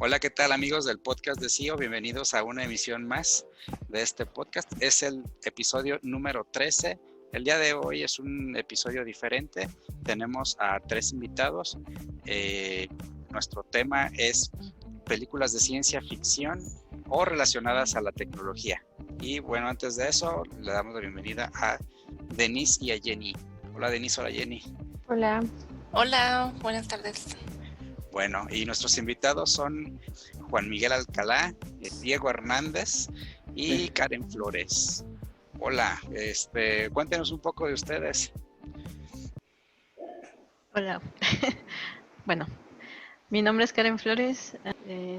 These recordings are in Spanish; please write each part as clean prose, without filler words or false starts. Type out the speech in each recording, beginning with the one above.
Hola, ¿qué tal amigos del podcast de CEO? Bienvenidos a una emisión más de este podcast. Es el episodio número 13. El día de hoy es un episodio diferente. Tenemos a 3 invitados. Nuestro tema es películas de ciencia ficción o relacionadas a la tecnología. Y bueno, antes de eso, le damos la bienvenida a Denise y a Jenny. Hola Denise, hola Jenny. Hola. Hola, buenas tardes. Bueno, y nuestros invitados son Juan Miguel Alcalá, Diego Hernández y Karen Flores. Hola, cuéntenos un poco de ustedes. Hola. Bueno, mi nombre es Karen Flores,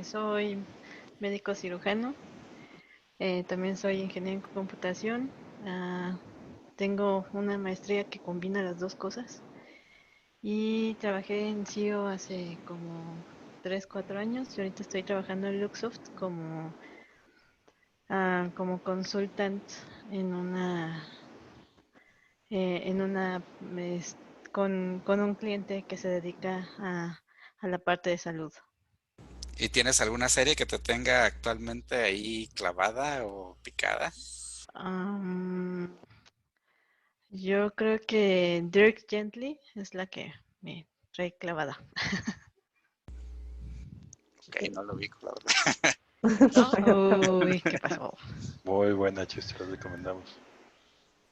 soy médico cirujano, también soy ingeniero en computación, tengo una maestría que combina las dos cosas y trabajé en CEO hace como 3, 4 años y ahorita estoy trabajando en Luxoft como consultant en una con un cliente que se dedica a la parte de salud. ¿Y tienes alguna serie que te tenga actualmente ahí clavada o picada? Yo creo que Dirk Gently es la que me trae clavada. Ok, no lo vi, la verdad. Uy, ¿qué pasó? Muy buena, se la recomendamos.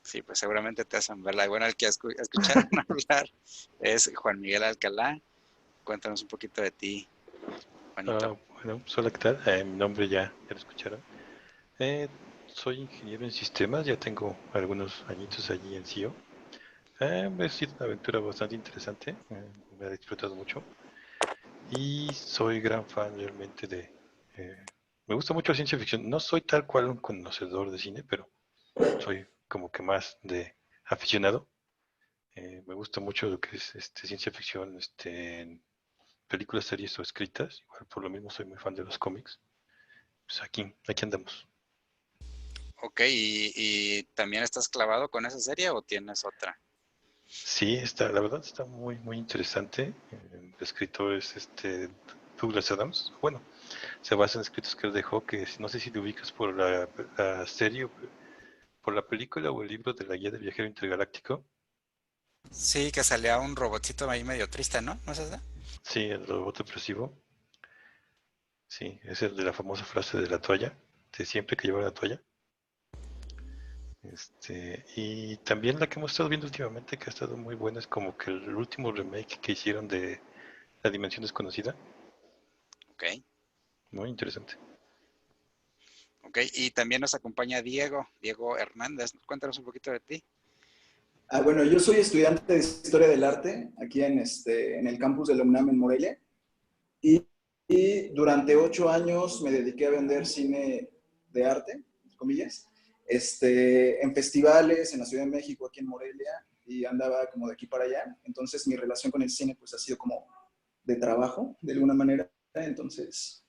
Sí, pues seguramente te hacen verla. Bueno, el que escucharon hablar es Juan Miguel Alcalá. Cuéntanos un poquito de ti, Juanito. Bueno, pues hola, ¿qué tal? Mi nombre ya lo escucharon. Soy ingeniero en sistemas, ya tengo algunos añitos allí en CEO. Ha sido una aventura bastante interesante, me ha disfrutado mucho. Y soy gran fan realmente me gusta mucho la ciencia ficción. No soy tal cual un conocedor de cine, pero soy como que más de aficionado. Me gusta mucho lo que es ciencia ficción, en películas, series o escritas. Igual por lo mismo soy muy fan de los cómics. Pues aquí andamos. Ok, ¿y también estás clavado con esa serie o tienes otra? Sí, la verdad está muy, muy interesante. El escritor es Douglas Adams. Bueno, se basa en escritos que él dejó, que no sé si te ubicas por la serie, por la película o el libro de la guía del viajero intergaláctico. Sí, que salía un robotcito ahí medio triste, ¿no? ¿No es esa? Sí, el robot depresivo. Sí, es el de la famosa frase de la toalla, de siempre que lleva la toalla. Y también la que hemos estado viendo últimamente, que ha estado muy buena, es como que el último remake que hicieron de La Dimensión Desconocida. Ok, Muy interesante. ok. Y también nos acompaña Diego Hernández. Cuéntanos un poquito de ti. Bueno, yo soy estudiante de Historia del Arte aquí en el campus de la UNAM en Morelia y durante 8 años me dediqué a vender cine de arte, entre comillas, en festivales en la Ciudad de México, aquí en Morelia, y andaba como de aquí para allá. Entonces mi relación con el cine pues ha sido como de trabajo, de alguna manera. Entonces,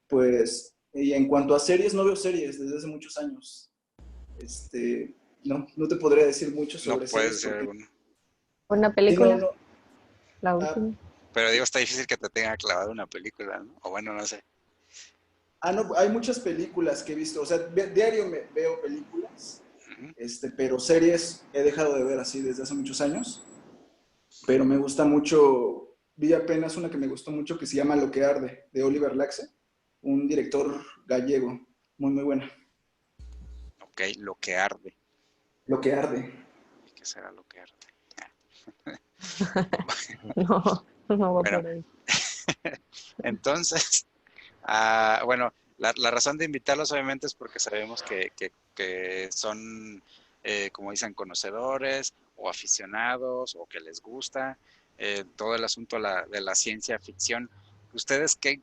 pues, y en cuanto a series, no veo series desde hace muchos años. No te podría decir mucho No sobre puedes series decir porque alguno. Una sí, no, película, no. la Ah, última. Pero digo, está difícil que te tenga clavado una película, ¿no? O bueno, no sé. no, hay muchas películas que he visto, o sea, diario veo películas, Ujú. pero series he dejado de ver así desde hace muchos años, pero me gusta mucho, vi apenas una que me gustó mucho que se llama Lo que arde, de Oliver Laxe, un director gallego, muy, muy buena. Ok, lo que arde. Lo que arde. ¿Qué será lo que arde? No, no va Bueno, por ahí. entonces, bueno, la razón de invitarlos obviamente es porque sabemos que son, como dicen, conocedores o aficionados o que les gusta todo el asunto de la ciencia ficción. ¿Ustedes qué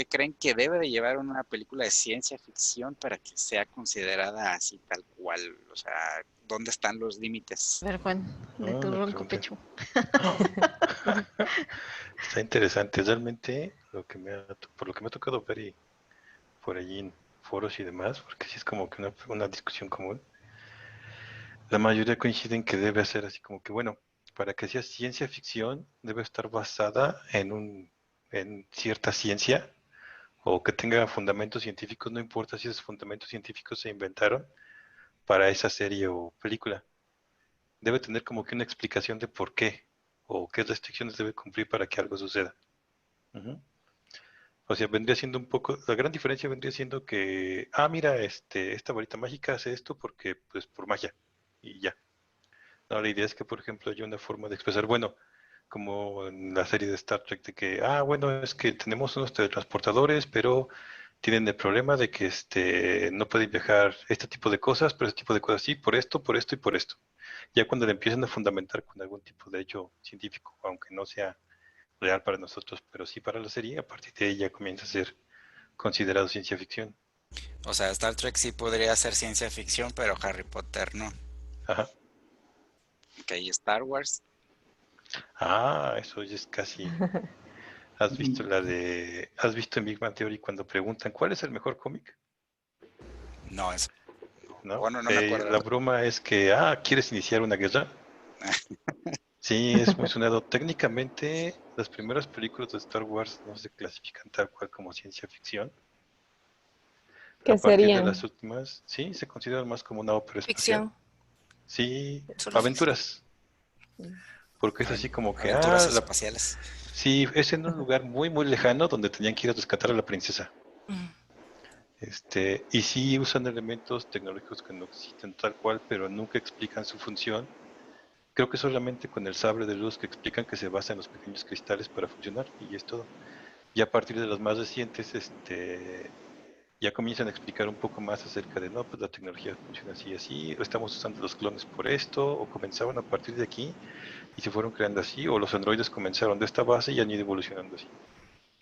creen que debe de llevar una película de ciencia ficción para que sea considerada así tal cual? O sea, ¿dónde están los límites? A ver, Juan, de tu Me ronco pregunté. pecho. Está interesante. Realmente, por lo que me ha tocado ver y por allí en foros y demás, porque sí es como que una discusión común, la mayoría coinciden que debe ser así como que, bueno, para que sea ciencia ficción, debe estar basada en un en cierta ciencia o que tenga fundamentos científicos, no importa si esos fundamentos científicos se inventaron para esa serie o película. Debe tener como que una explicación de por qué o qué restricciones debe cumplir para que algo suceda. Ujú. O sea, vendría siendo un poco, la gran diferencia vendría siendo que, mira, esta varita mágica hace esto porque, pues, por magia, y ya. No, la idea es que, por ejemplo, haya una forma de expresar, bueno, como en la serie de Star Trek, de que, bueno, es que tenemos unos teletransportadores, pero tienen el problema de que no pueden viajar este tipo de cosas, pero este tipo de cosas sí, por esto y por esto. Ya cuando le empiezan a fundamentar con algún tipo de hecho científico, aunque no sea real para nosotros, pero sí para la serie, a partir de ahí ya comienza a ser considerado ciencia ficción. O sea, Star Trek sí podría ser ciencia ficción, pero Harry Potter no. Ajá. Ok, Star Wars. Eso ya es casi. ¿Has visto has visto en Big Bang Theory cuando preguntan cuál es el mejor cómic? No, eso. ¿No? Bueno, no me acuerdo. La broma es que, ¿quieres iniciar una guerra? Sí, es muy sonado. Técnicamente, las primeras películas de Star Wars no se clasifican tal cual como ciencia ficción. A ¿Qué partir de las serían? últimas, sí, se consideran más como una ópera espacial. Ficción, Sí, solo ficción. aventuras. Porque es así como que, Aventuras espaciales. sí, es en un lugar muy, muy lejano donde tenían que ir a rescatar a la princesa. Mm. Y sí usan elementos tecnológicos que no existen tal cual, pero nunca explican su función. Creo que solamente con el sable de luz que explican que se basa en los pequeños cristales para funcionar y es todo. Y a partir de las más recientes, ya comienzan a explicar un poco más acerca de, no, pues la tecnología funciona así y así, o estamos usando los clones por esto, o comenzaban a partir de aquí y se fueron creando así, o los androides comenzaron de esta base y han ido evolucionando así.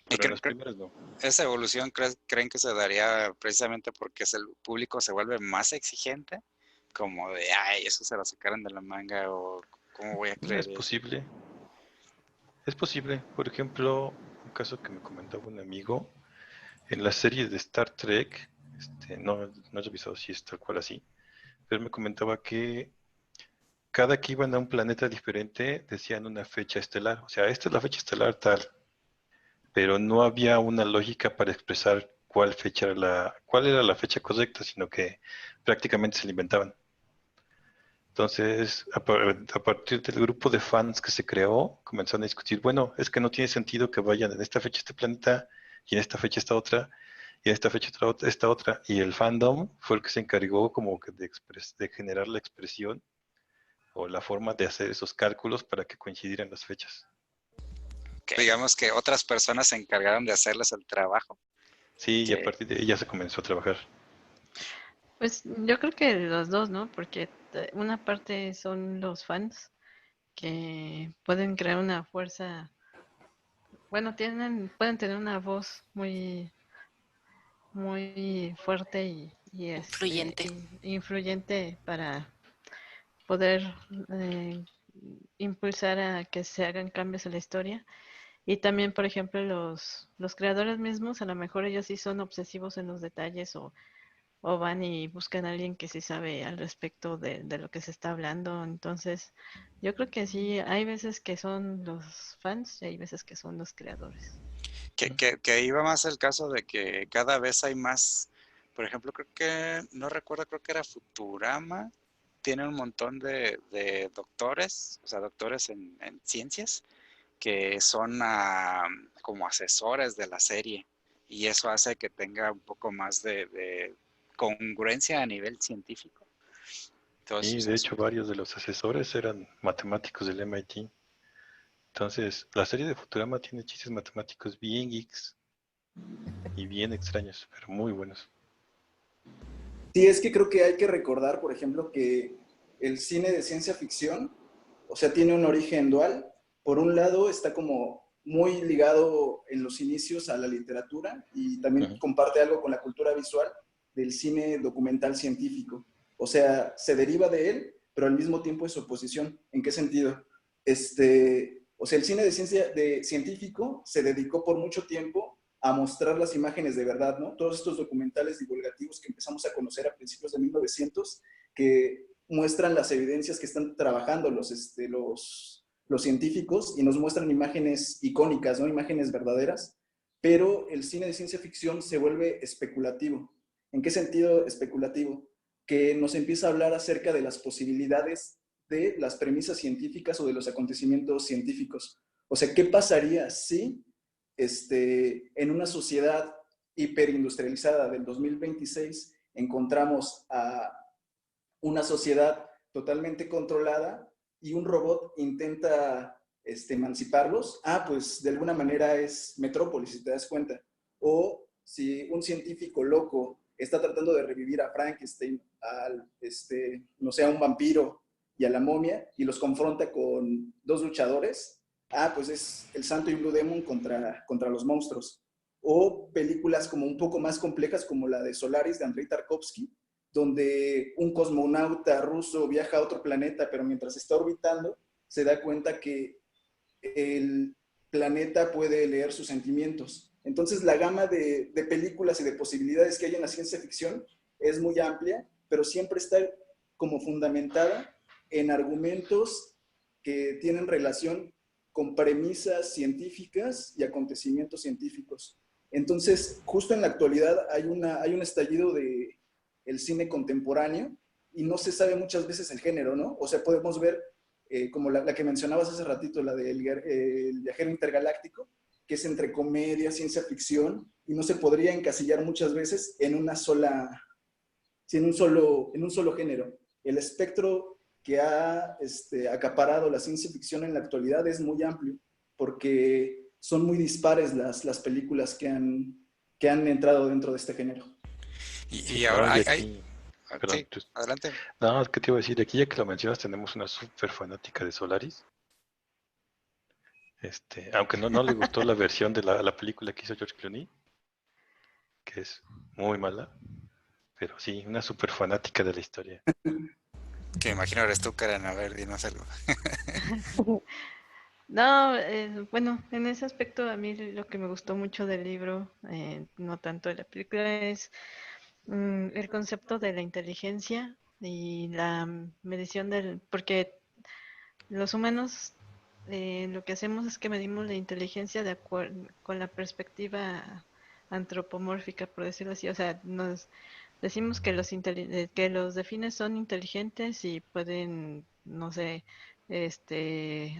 ¿Y Pero en las primeras no. esa evolución creen que se daría precisamente porque el público se vuelve más exigente? Como de, ay, eso se lo sacaron de la manga o cómo voy a Es creer eso. posible, es posible. Por ejemplo, un caso que me comentaba un amigo, en la serie de Star Trek, no he revisado si es tal cual así, pero me comentaba que cada que iban a un planeta diferente decían una fecha estelar. O sea, esta es la fecha estelar tal, pero no había una lógica para expresar cuál era la fecha correcta, sino que prácticamente se la inventaban. Entonces, a partir del grupo de fans que se creó, comenzaron a discutir, bueno, es que no tiene sentido que vayan en esta fecha este planeta y en esta fecha esta otra y en esta fecha esta otra. Y el fandom fue el que se encargó como que de generar la expresión o la forma de hacer esos cálculos para que coincidieran las fechas. Que digamos que otras personas se encargaron de hacerles el trabajo. Sí, y a Que, partir de ahí ya se comenzó a trabajar. Pues yo creo que los dos, ¿no? Porque una parte son los fans que pueden crear una fuerza, bueno, pueden tener una voz muy fuerte Influyente. influyente para poder eh, impulsar a que se hagan cambios en la historia. Y también, por ejemplo, los creadores mismos, a lo mejor ellos sí son obsesivos en los detalles o van y buscan a alguien que sí sabe al respecto de lo que se está hablando. Entonces, yo creo que sí, hay veces que son los fans y hay veces que son los creadores. que iba más el caso de que cada vez hay más, por ejemplo, no recuerdo, creo que era Futurama, tiene un montón de doctores, o sea, doctores en ciencias, que son como asesores de la serie, y eso hace que tenga un poco más de congruencia a nivel científico. Y Entonces, de hecho varios de los asesores eran matemáticos del MIT. Entonces, la serie de Futurama tiene chistes matemáticos bien geeks y bien extraños, pero muy buenos. Sí, es que creo que hay que recordar, por ejemplo, que el cine de ciencia ficción, o sea, tiene un origen dual. Por un lado, está como muy ligado en los inicios a la literatura y también Ujú. comparte algo con la cultura visual del cine documental científico. O sea, se deriva de él, pero al mismo tiempo es oposición. ¿En qué sentido? O sea, el cine de ciencia de científico se dedicó por mucho tiempo a mostrar las imágenes de verdad, ¿no? Todos estos documentales divulgativos que empezamos a conocer a principios de 1900, que muestran las evidencias que están trabajando los científicos y nos muestran imágenes icónicas, ¿no? Imágenes verdaderas, pero el cine de ciencia ficción se vuelve especulativo. ¿En qué sentido especulativo? Que nos empieza a hablar acerca de las posibilidades de las premisas científicas o de los acontecimientos científicos. O sea, ¿qué pasaría si en una sociedad hiperindustrializada del 2026 encontramos a una sociedad totalmente controlada y un robot intenta emanciparlos? Pues de alguna manera es Metrópolis, si te das cuenta. O si un científico loco está tratando de revivir a Frankenstein, no sé, a un vampiro y a la momia, y los confronta con dos luchadores, pues es el Santo y Blue Demon contra los monstruos. O películas como un poco más complejas, como la de Solaris, de Andrei Tarkovsky, donde un cosmonauta ruso viaja a otro planeta, pero mientras está orbitando, se da cuenta que el planeta puede leer sus sentimientos. Entonces, la gama de películas y de posibilidades que hay en la ciencia ficción es muy amplia, pero siempre está como fundamentada en argumentos que tienen relación con premisas científicas y acontecimientos científicos. Entonces, justo en la actualidad hay un estallido de el cine contemporáneo y no se sabe muchas veces el género, ¿no? O sea, podemos ver como la que mencionabas hace ratito, la del el viajero intergaláctico, que es entre comedia, ciencia ficción, y no se podría encasillar muchas veces en una sola, en un solo género. El espectro que ha acaparado la ciencia ficción en la actualidad es muy amplio, porque son muy dispares las películas que han entrado dentro de este género. Y ahora y hay... aquí, perdón, Sí, adelante. no, ¿qué te iba a decir? Aquí ya que lo mencionas, tenemos una súper fanática de Solaris. Aunque no le gustó la versión de la película que hizo George Clooney, que es muy mala, pero sí, una súper fanática de la historia. Que imagino eres tú, Karen. A ver, dinos algo. No, bueno, en ese aspecto a mí lo que me gustó mucho del libro, no tanto de la película, es el concepto de la inteligencia y la medición porque los humanos lo que hacemos es que medimos la inteligencia de acuerdo con la perspectiva antropomórfica, por decirlo así. O sea, nos decimos que que los delfines son inteligentes y pueden, no sé,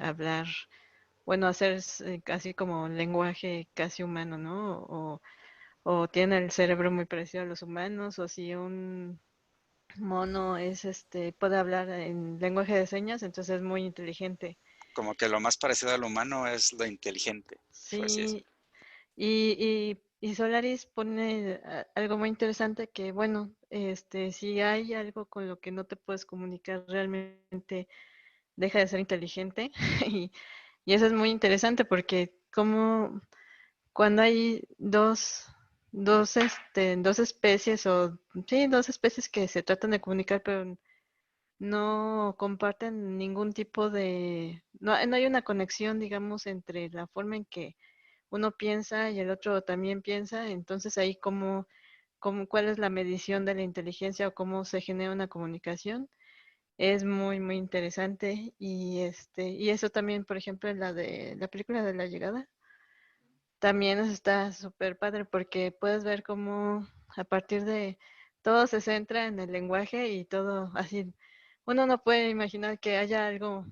hablar, bueno, hacer casi como lenguaje casi humano, ¿no? O tienen el cerebro muy parecido a los humanos, o si un mono puede hablar en lenguaje de señas, entonces es muy inteligente. Como que lo más parecido al humano es lo inteligente, por así decirlo. Sí, y Solaris pone algo muy interesante que, bueno, si hay algo con lo que no te puedes comunicar, realmente deja de ser inteligente. y, y eso es muy interesante porque como cuando hay dos especies o, sí, dos especies que se tratan de comunicar, pero no comparten ningún tipo no hay una conexión, digamos, entre la forma en que uno piensa y el otro también piensa, entonces ahí cuál es la medición de la inteligencia o cómo se genera una comunicación, es muy, muy interesante. Y eso también, por ejemplo, en la película de La Llegada, también está súper padre porque puedes ver cómo a partir de todo se centra en el lenguaje y todo así. Uno no puede imaginar que haya algo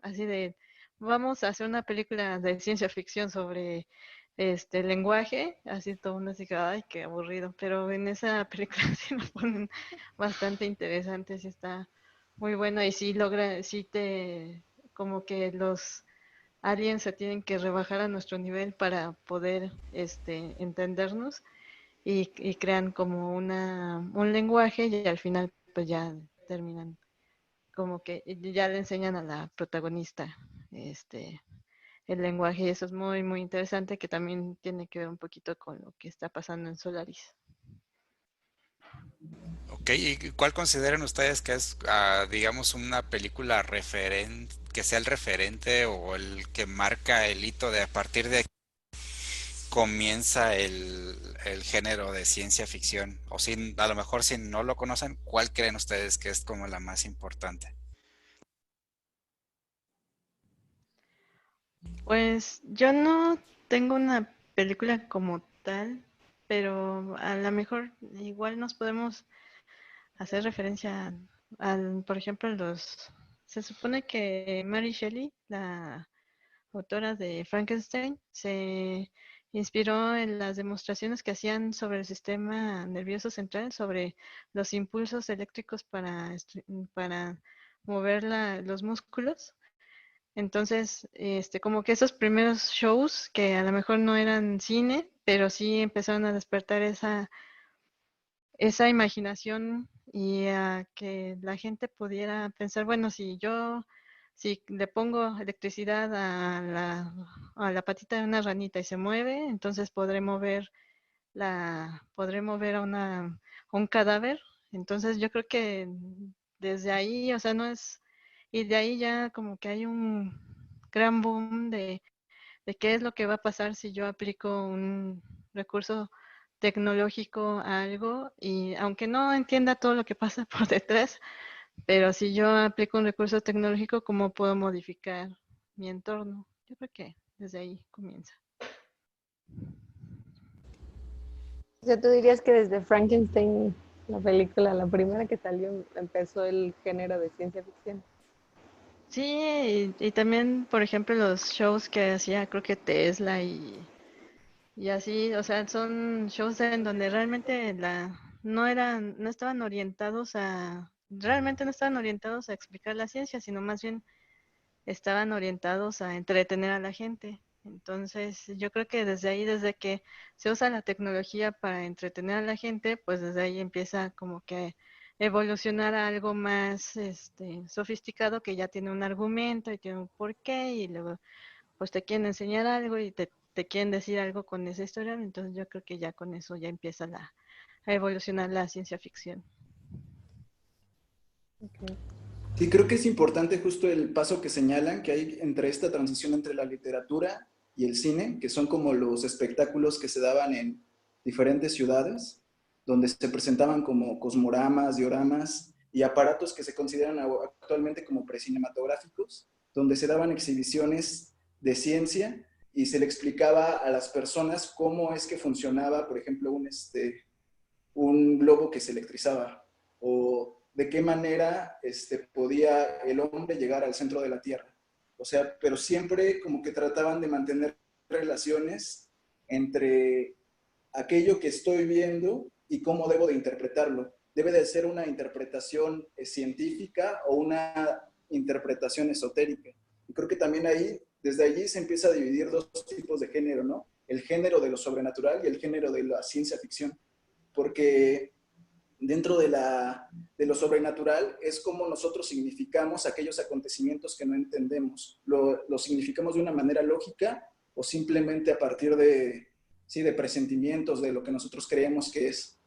así de, vamos a hacer una película de ciencia ficción sobre este lenguaje, así todo uno así que, ay, qué aburrido, pero en esa película sí lo ponen bastante interesante, sí está muy bueno y sí logra, como que los aliens se tienen que rebajar a nuestro nivel para poder entendernos y crean como un lenguaje y al final pues ya terminan como que ya le enseñan a la protagonista este el lenguaje y eso es muy muy interesante que también tiene que ver un poquito con lo que está pasando en Solaris. Ok, ¿y cuál consideran ustedes que es, digamos, una película referente, que sea el referente o el que marca el hito de a partir de aquí comienza el género de ciencia ficción? O si a lo mejor si no lo conocen, ¿cuál creen ustedes que es como la más importante? Pues yo no tengo una película como tal, pero a lo mejor igual nos podemos hacer referencia por ejemplo, se supone que Mary Shelley, la autora de Frankenstein, se inspiró en las demostraciones que hacían sobre el sistema nervioso central, sobre los impulsos eléctricos para mover los músculos. Entonces, como que esos primeros shows que a lo mejor no eran cine, pero sí empezaron a despertar esa imaginación y a que la gente pudiera pensar, bueno, si le pongo electricidad a la patita de una ranita y se mueve, entonces podré mover a un cadáver. Entonces yo creo que desde ahí, o sea, no es, y de ahí ya como que hay un gran boom de qué es lo que va a pasar si yo aplico un recurso tecnológico a algo y aunque no entienda todo lo que pasa por detrás, pero si yo aplico un recurso tecnológico, ¿cómo puedo modificar mi entorno? Yo creo que desde ahí comienza. O sea, tú dirías que desde Frankenstein, la película, la primera que salió, empezó el género de ciencia ficción. Sí, y también, por ejemplo, los shows que hacía, creo que Tesla y así, o sea, son shows en donde realmente no estaban realmente no estaban orientados a explicar la ciencia, sino más bien estaban orientados a entretener a la gente. Entonces, yo creo que desde ahí, desde que se usa la tecnología para entretener a la gente, pues desde ahí empieza como que evolucionar a algo más sofisticado que ya tiene un argumento y tiene un porqué y luego pues te quieren enseñar algo y te quieren decir algo con esa historia, entonces yo creo que ya con eso ya empieza a evolucionar la ciencia ficción. Okay. Sí, creo que es importante justo el paso que señalan que hay entre esta transición entre la literatura y el cine, que son como los espectáculos que se daban en diferentes ciudades, donde se presentaban como cosmoramas, dioramas y aparatos que se consideran actualmente como precinematográficos, donde se daban exhibiciones de ciencia y se le explicaba a las personas cómo es que funcionaba, por ejemplo, un globo que se electrizaba o de qué manera podía el hombre llegar al centro de la Tierra. O sea, pero siempre como que trataban de mantener relaciones entre aquello que estoy viendo y cómo debo de interpretarlo. Debe de ser una interpretación científica o una interpretación esotérica. Y creo que también ahí, desde allí se empieza a dividir dos tipos de género, ¿no? El género de lo sobrenatural y el género de la ciencia ficción. Porque dentro de lo sobrenatural es como nosotros significamos aquellos acontecimientos que no entendemos. Lo significamos de una manera lógica o simplemente a partir sí, de presentimientos, de lo que nosotros creemos que es.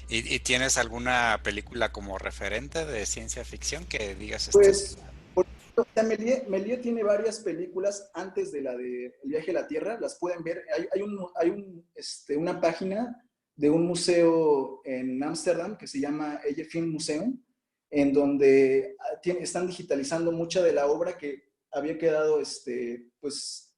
¿Y tienes alguna película como referente de ciencia ficción que digas esto? Pues, por ejemplo, Méliès tiene varias películas antes de la de El viaje a la Tierra, las pueden ver. Una página de un museo en Ámsterdam que se llama Eye Film Museum, en donde están digitalizando mucha de la obra que había quedado pues,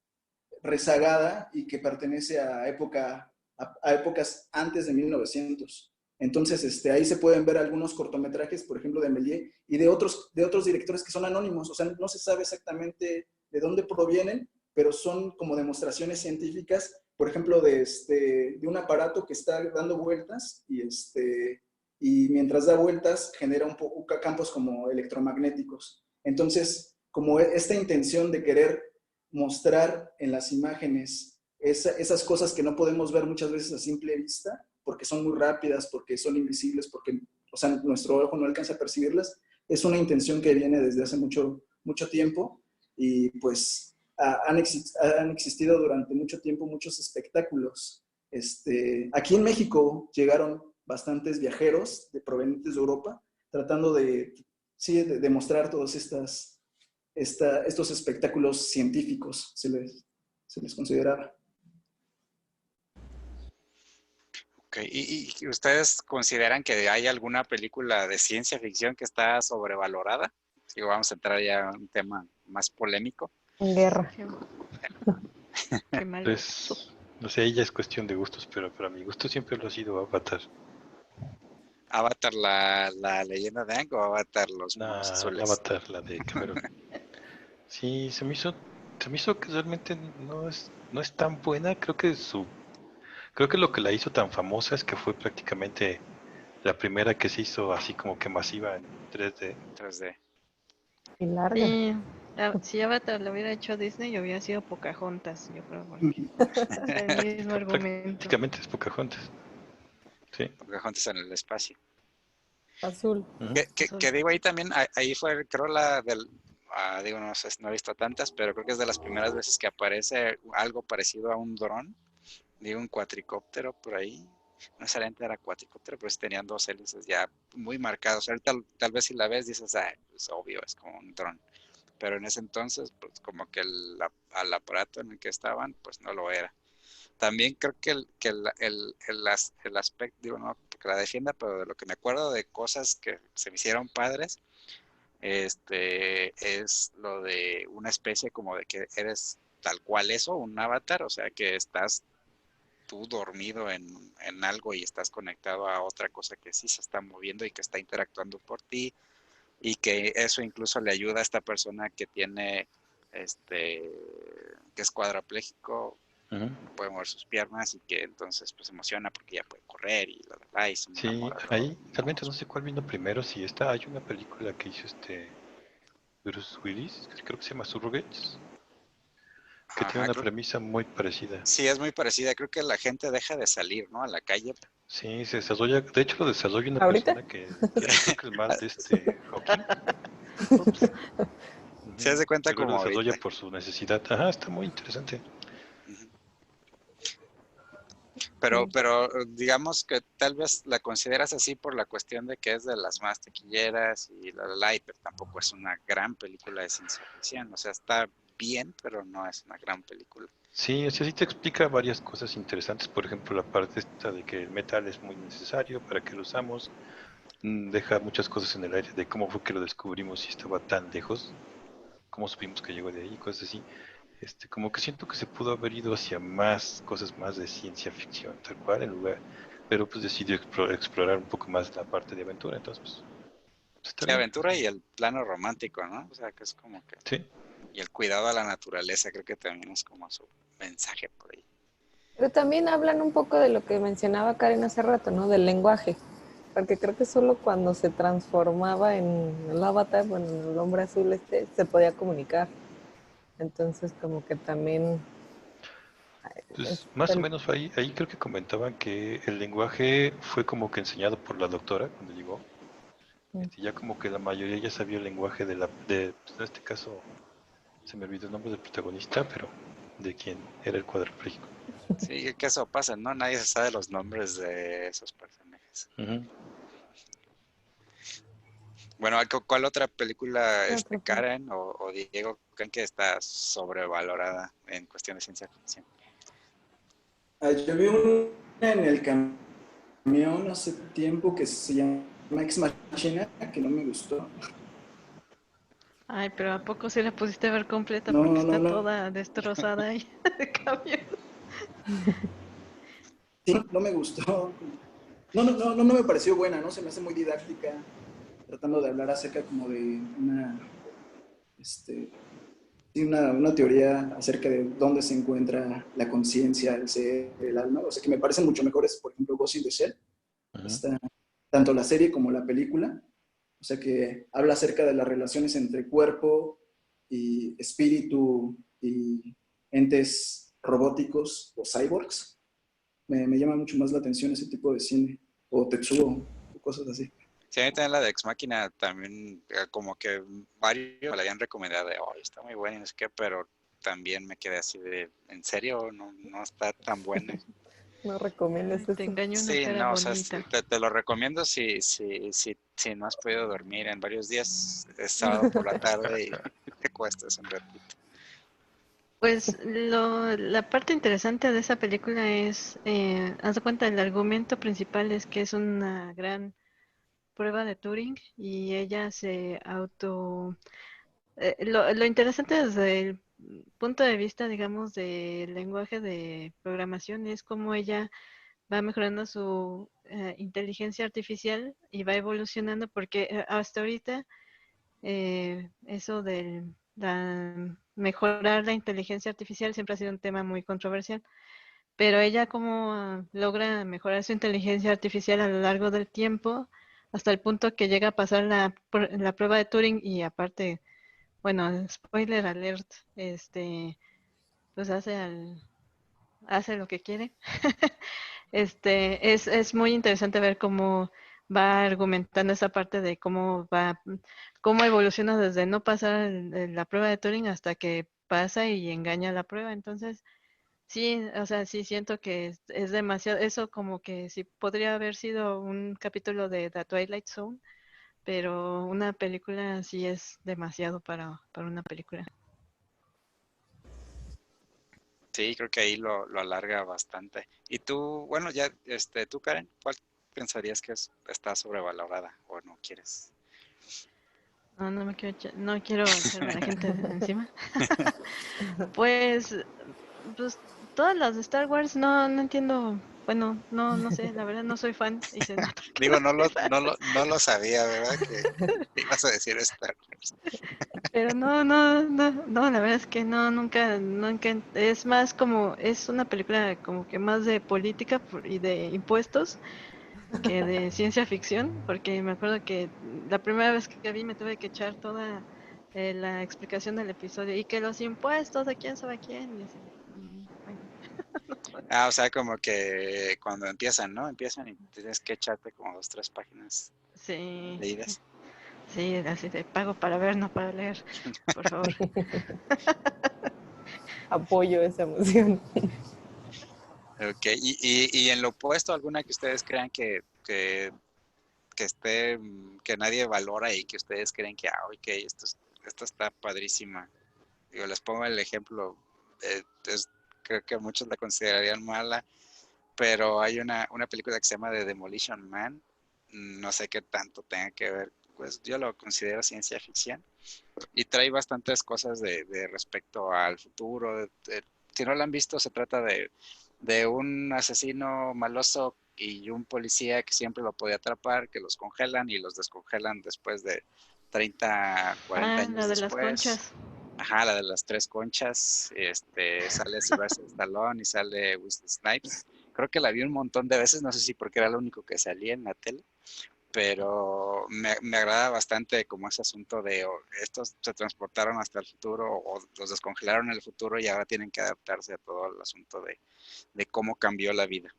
rezagada y que pertenece a épocas antes de 1900. Entonces, ahí se pueden ver algunos cortometrajes, por ejemplo, de Méliès y de otros directores que son anónimos. O sea, no se sabe exactamente de dónde provienen, pero son como demostraciones científicas, por ejemplo, de un aparato que está dando vueltas y mientras da vueltas genera campos como electromagnéticos. Entonces, como esta intención de querer mostrar en las imágenes esas cosas que no podemos ver muchas veces a simple vista, porque son muy rápidas, porque son invisibles, porque o sea, nuestro ojo no alcanza a percibirlas, es una intención que viene desde hace mucho, mucho tiempo y pues han existido durante mucho tiempo muchos espectáculos. Aquí en México llegaron bastantes viajeros provenientes de Europa tratando sí, de mostrar todas estos espectáculos científicos, se les consideraba. Okay. ¿Y ustedes consideran que hay alguna película de ciencia ficción que está sobrevalorada? Sí, vamos a entrar ya a un tema más polémico. Guerra. Qué mal. Pues, no sé, ella es cuestión de gustos, pero para mi gusto siempre lo ha sido Avatar. Avatar, la leyenda de Aang, o Avatar, los monos La azules. Avatar, la de Cameron. Sí, se me hizo que realmente no es tan buena. Creo que lo que la hizo tan famosa es que fue prácticamente la primera que se hizo así como que masiva en 3D. 3D. Y larga. Sí, si Avatar lo hubiera hecho Disney, hubiera sido Pocahontas, yo creo, porque es el mismo argumento. Prácticamente es Pocahontas. Sí. Pocahontas en el espacio. Azul. Ujú. Que digo, ahí también, ahí fue, creo, la del, digo, no sé, no he visto tantas, pero creo que es de las primeras veces que aparece algo parecido a un dron, digo, un cuatricóptero por ahí. No necesariamente era cuatricóptero, pero sí tenían dos hélices ya muy marcados. Ahorita tal vez si la ves dices, es obvio, es como un dron. Pero en ese entonces, pues como que al aparato en el que estaban, pues no lo era. También creo que el aspecto, digo, no porque la defienda, pero de lo que me acuerdo de cosas que se me hicieron padres, es lo de una especie como de que eres tal cual eso, un avatar, o sea que estás tú dormido en algo y estás conectado a otra cosa que sí se está moviendo y que está interactuando por ti, y que eso incluso le ayuda a esta persona que tiene, que es cuadrapléjico, Ujú. puede mover sus piernas y que entonces pues se emociona porque ya puede correr y y se Sí, enamora de ahí los realmente no monos. sé cuál vino primero, si esta, hay una película que hizo Bruce Willis, que creo que se llama Surrogates, que tiene Ajá, una premisa muy parecida. sí, es muy parecida. Creo que la gente deja de salir, ¿no? A la calle. Sí, se desarrolla, de hecho lo desarrolla una ¿Ahorita? persona que tiene creo que el mal de Hawking. Ups. Se hace cuenta Creo que lo como desarrolla ahorita. por su necesidad. Ajá, está muy interesante. Ujú. Pero digamos que tal vez la consideras así por la cuestión de que es de las más taquilleras y pero tampoco es una gran película de ciencia ficción. O sea, está bien, pero no es una gran película. Sí, o sea, sí te explica varias cosas interesantes. Por ejemplo, la parte esta de que el metal es muy necesario, para qué lo usamos. Deja muchas cosas en el aire de cómo fue que lo descubrimos y estaba tan lejos, cómo supimos que llegó de ahí, cosas así. Como que siento que se pudo haber ido hacia más cosas más de ciencia ficción, tal cual, en lugar, pero pues decidió explorar un poco más la parte de aventura, entonces pues, está Sí, bien. aventura y el plano romántico, ¿no? O sea, que es como que... Sí, Y el cuidado a la naturaleza, creo que también es como su mensaje por ahí. Pero también hablan un poco de lo que mencionaba Karen hace rato, ¿no? Del lenguaje. Porque creo que solo cuando se transformaba en el avatar, bueno, en el hombre azul se podía comunicar. Entonces, como que también pues es más o menos ahí creo que comentaban que el lenguaje fue como que enseñado por la doctora cuando llegó. Ya como que la mayoría ya sabía el lenguaje pues, en este caso se me olvidó el nombre del protagonista, pero de quien era el cuadrapléjico. Sí, que eso pasa, ¿no? Nadie se sabe los nombres de esos personajes. Ujú. Bueno, ¿cuál otra película, otro. Karen o Diego, creen que está sobrevalorada en cuestión de ciencia ficción? Yo vi una en el camión hace tiempo que se llama Ex Machina, que no me gustó. Ay, pero ¿a poco sí la pusiste a ver completa? No, Porque no, está no. toda destrozada ahí de cambio. Sí, no me gustó. No me pareció buena, ¿no? Se me hace muy didáctica, tratando de hablar acerca como de este, sí, una teoría acerca de dónde se encuentra la conciencia, el ser, el alma. O sea, que me parecen mucho mejores, por ejemplo, Ghost in the Shell. Ujú. Está, tanto la serie como la película. O sea, que habla acerca de las relaciones entre cuerpo y espíritu y entes robóticos o cyborgs. Me llama mucho más la atención ese tipo de cine. O Tetsuo, o cosas así. Sí, a mí también la de Ex Machina, también como que varios me la habían recomendado de, oh, está muy buena y no sé qué, pero también me quedé así de, ¿en serio? No está tan buena. No recomiendas Ay, te eso. engañó una Sí, cara no, o sea, bonita. te lo recomiendo si no has podido dormir en varios días, es sábado por la tarde y te cuestas un ratito. Pues la parte interesante de esa película es, haz de cuenta, el argumento principal es que es una gran prueba de Turing y ella se lo interesante desde el punto de vista, digamos, del lenguaje de programación es cómo ella va mejorando su inteligencia artificial y va evolucionando, porque hasta ahorita eso de mejorar la inteligencia artificial siempre ha sido un tema muy controversial, pero ella cómo logra mejorar su inteligencia artificial a lo largo del tiempo hasta el punto que llega a pasar la prueba de Turing y aparte, bueno, spoiler alert, pues hace lo que quiere. Es muy interesante ver cómo va argumentando esa parte de cómo evoluciona desde no pasar la prueba de Turing hasta que pasa y engaña la prueba. Entonces, sí, o sea, sí siento que es demasiado, eso como que sí podría haber sido un capítulo de The Twilight Zone, pero una película sí es demasiado para una película. Sí, creo que ahí lo alarga bastante. Y tú, bueno, ya, tú, Karen, ¿cuál pensarías que está sobrevalorada o no quieres? No me quiero no quiero echarme a la gente encima. Pues, pues todas las de Star Wars no entiendo, bueno, no sé, la verdad no soy fan y se nota que Digo, no soy fan. no lo sabía, ¿verdad? Que ibas a decir Star Wars. Pero no, la verdad es que nunca, es más como, es una película como que más de política y de impuestos que de ciencia ficción, porque me acuerdo que la primera vez que vi me tuve que echar toda la explicación del episodio y que los impuestos de quién sabe quién, y así, bueno, Ah, o sea, como que cuando empiezan, ¿no? Empiezan y tienes que echarte como 2, 3 páginas sí, leídas. sí, así de pago para ver, no para leer, por favor. Apoyo esa emoción. Ok, y en lo opuesto, ¿alguna que ustedes crean que esté, que nadie valora y que ustedes creen que, ok, esto está padrísima? Digo, les pongo el ejemplo, creo que muchos la considerarían mala, pero hay una película que se llama The Demolition Man, no sé qué tanto tenga que ver, pues yo lo considero ciencia ficción, y trae bastantes cosas de respecto al futuro. Si no la han visto, se trata de un asesino maloso y un policía que siempre lo podía atrapar, que los congelan y los descongelan después de 30, 40 Ah, años la de las después. conchas. Ajá, la de las 3 conchas. Sale Sylvester Stallone y sale Wesley Snipes. Creo que la vi un montón de veces, no sé si porque era lo único que salía en la tele, pero me agrada bastante como ese asunto de estos se transportaron hasta el futuro o los descongelaron en el futuro y ahora tienen que adaptarse a todo el asunto de cómo cambió la vida.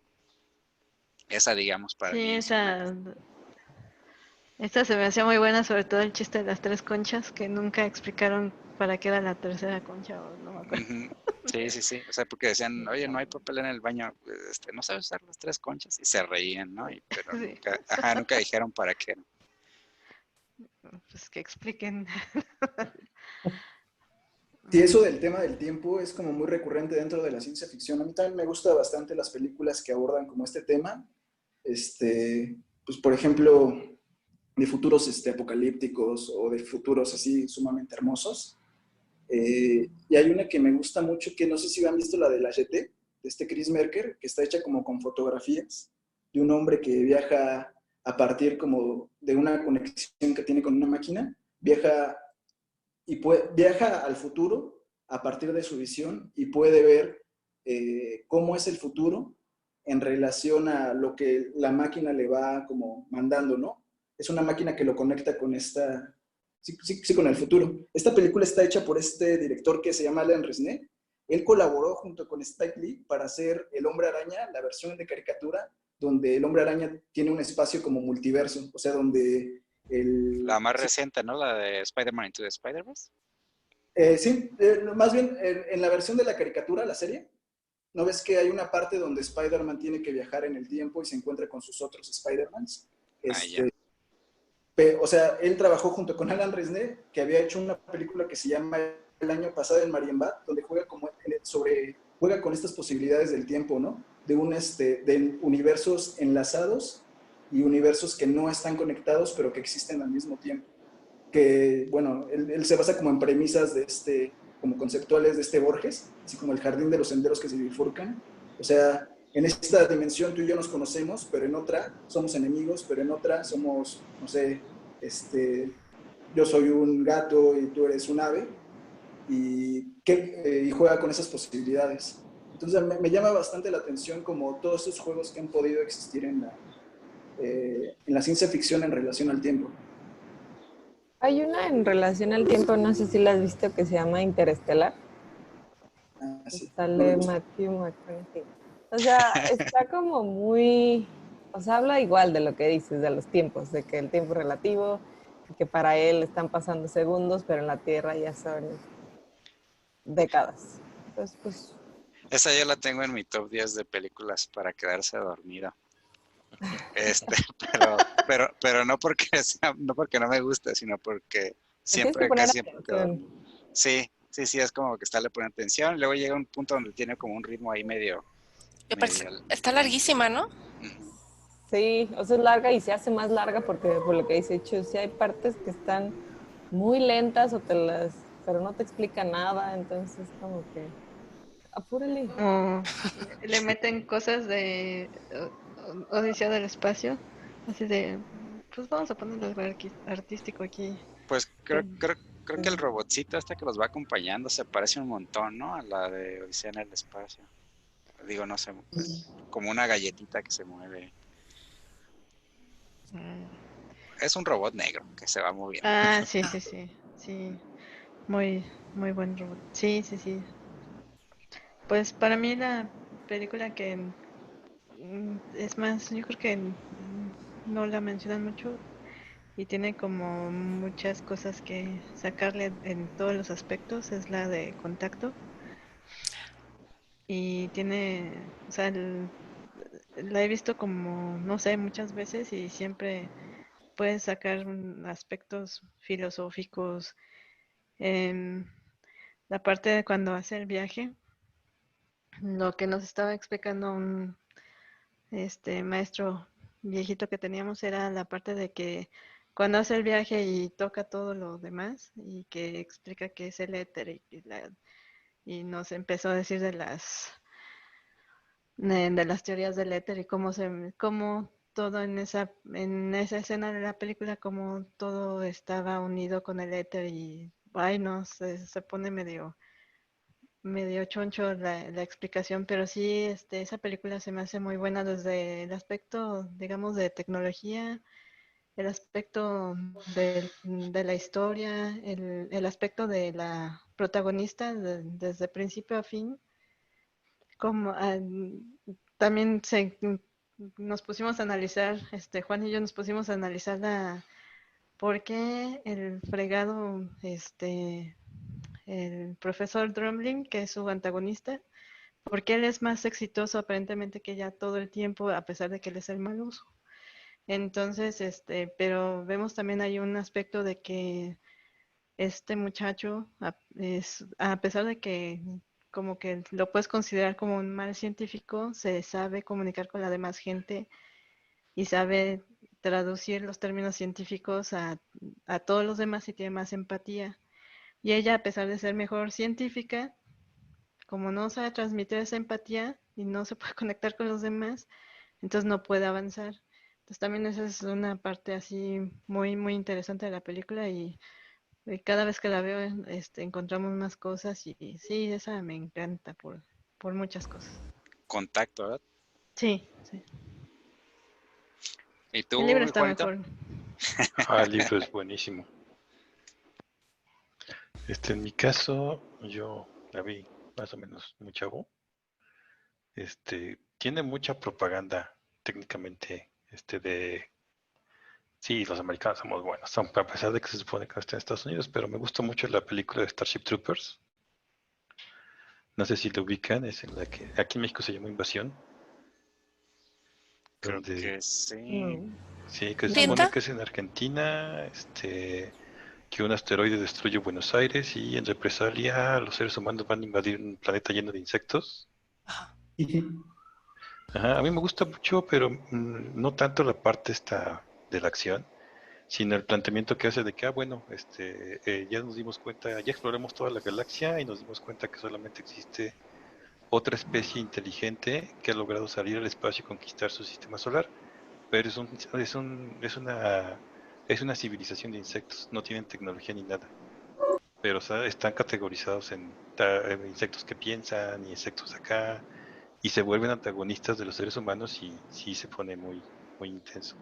Esa, digamos, para Sí, mí es una... esta se me hacía muy buena, sobre todo el chiste de las tres conchas, que nunca explicaron para qué era la tercera concha, o no me acuerdo. Ujú. Sí, sí, sí. O sea, porque decían, oye, no hay papel en el baño, no sabes usar las 3 conchas. Y se reían, ¿no? Pero Sí, nunca dijeron para qué. pues que expliquen. Sí, eso del tema del tiempo es como muy recurrente dentro de la ciencia ficción. A mí también me gusta bastante las películas que abordan como este tema. Pues por ejemplo, de futuros apocalípticos o de futuros así sumamente hermosos. Y hay una que me gusta mucho, que no sé si han visto la de la GT, de Chris Merker, que está hecha como con fotografías de un hombre que viaja a partir como de una conexión que tiene con una máquina, viaja al futuro a partir de su visión y puede ver cómo es el futuro en relación a lo que la máquina le va como mandando, ¿no? Es una máquina que lo conecta con sí, con el futuro. Esta película está hecha por este director que se llama Alan Resnais. Él colaboró junto con Spike Lee para hacer El Hombre Araña, la versión de caricatura, donde el Hombre Araña tiene un espacio como multiverso, o sea, donde La más reciente, ¿no? La de Spider-Man Into the Spider-Verse. Sí, más bien en la versión de la caricatura, la serie, ¿no ves que hay una parte donde Spider-Man tiene que viajar en el tiempo y se encuentra con sus otros Spider-Mans? Ya. O sea, él trabajó junto con Alan Resnais, que había hecho una película que se llama El año pasado en Marienbad, donde juega con estas posibilidades del tiempo, ¿no? De universos enlazados y universos que no están conectados, pero que existen al mismo tiempo. que, bueno, él se basa como en premisas como conceptuales de Borges, así como el jardín de los senderos que se bifurcan. O sea, en esta dimensión tú y yo nos conocemos, pero en otra somos enemigos, pero en otra somos, no sé, yo soy un gato y tú eres un ave, y juega con esas posibilidades. Entonces me llama bastante la atención como todos esos juegos que han podido existir en la ciencia ficción en relación al tiempo. Hay una en relación al tiempo, no sé si la has visto, que se llama Interestelar. Sí, no lo he Sale visto. Matthew McConaughey. O sea, está como muy, o sea, habla igual de lo que dices, de los tiempos, de que el tiempo es relativo, y que para él están pasando segundos, pero en la Tierra ya son décadas. Entonces, pues, Esa yo la tengo en mi top 10 de películas para quedarse dormido. Pero no porque no porque no me guste, sino porque te tienes que siempre, poner casi siempre quedo atención. dormido. Sí, es como que le pone atención, luego llega un punto donde tiene como un ritmo ahí medio. Está larguísima, ¿no? Ujú. Sí, o sea, es larga y se hace más larga porque, por lo que dice Chu, sí hay partes que están muy lentas pero no te explica nada, entonces como que, apúrale. O le meten cosas de Odisea del Espacio, así de, pues vamos a ponerle algo artístico aquí. Pues Que- creo que el robotcito que los va acompañando se parece un montón, ¿no? A la de Odisea en el espacio. Digo, no sé, como una galletita que se mueve. mm. Es un robot negro que se va moviendo. Ah, sí, sí, sí, sí, muy, muy buen robot. Sí, sí, sí. Pues para mí la película que es más, yo creo que no la mencionan mucho y tiene como muchas cosas que sacarle en todos los aspectos, es la de Contacto. Y tiene, o sea, la he visto como, no sé, muchas veces y siempre puedes sacar aspectos filosóficos en la parte de cuando hace el viaje. Lo que nos estaba explicando un maestro viejito que teníamos era la parte de que cuando hace el viaje y toca todo lo demás y que explica qué es el éter y nos empezó a decir de las teorías del éter y cómo todo en esa escena de la película, cómo todo estaba unido con el éter y, ay no, se pone medio choncho la explicación, pero sí, esa película se me hace muy buena desde el aspecto, digamos, de tecnología, el aspecto de la historia, el aspecto de la protagonista desde principio a fin, como también nos pusimos a analizar, Juan y yo nos pusimos a analizar por qué el fregado, el profesor Drumlin, que es su antagonista, porque él es más exitoso aparentemente que ella todo el tiempo, a pesar de que él es el maloso. Entonces, pero vemos también hay un aspecto de que este muchacho, a pesar de que como que lo puedes considerar como un mal científico, se sabe comunicar con la demás gente y sabe traducir los términos científicos a todos los demás y tiene más empatía. Y ella, a pesar de ser mejor científica, como no sabe transmitir esa empatía y no se puede conectar con los demás, entonces no puede avanzar. Entonces también esa es una parte así muy, muy interesante de la película y cada vez que la veo encontramos más cosas y sí, esa me encanta por muchas cosas. Contacto, ¿verdad? Sí, sí. ¿Y El libro tú, está Juanito? mejor. Ah, el libro es buenísimo. En mi caso, yo la vi más o menos muy chavo. Tiene mucha propaganda técnicamente, sí, los americanos somos buenos, a pesar de que se supone que no está en Estados Unidos, pero me gusta mucho la película de Starship Troopers. No sé si lo ubican, es en la que aquí en México se llama Invasión, Creo donde que sí. No. sí, que se No. supone ¿Tienta? que es en Argentina, que un asteroide destruye Buenos Aires y en represalia los seres humanos van a invadir un planeta lleno de insectos. Ajá. Ajá, a mí me gusta mucho, pero no tanto la parte esta de la acción, sino el planteamiento que hace de que, bueno, ya nos dimos cuenta, ya exploramos toda la galaxia y nos dimos cuenta que solamente existe otra especie inteligente que ha logrado salir al espacio y conquistar su sistema solar, pero es una civilización de insectos, no tienen tecnología ni nada, pero o sea, están categorizados en insectos que piensan y insectos acá, y se vuelven antagonistas de los seres humanos y sí se pone muy, muy intenso.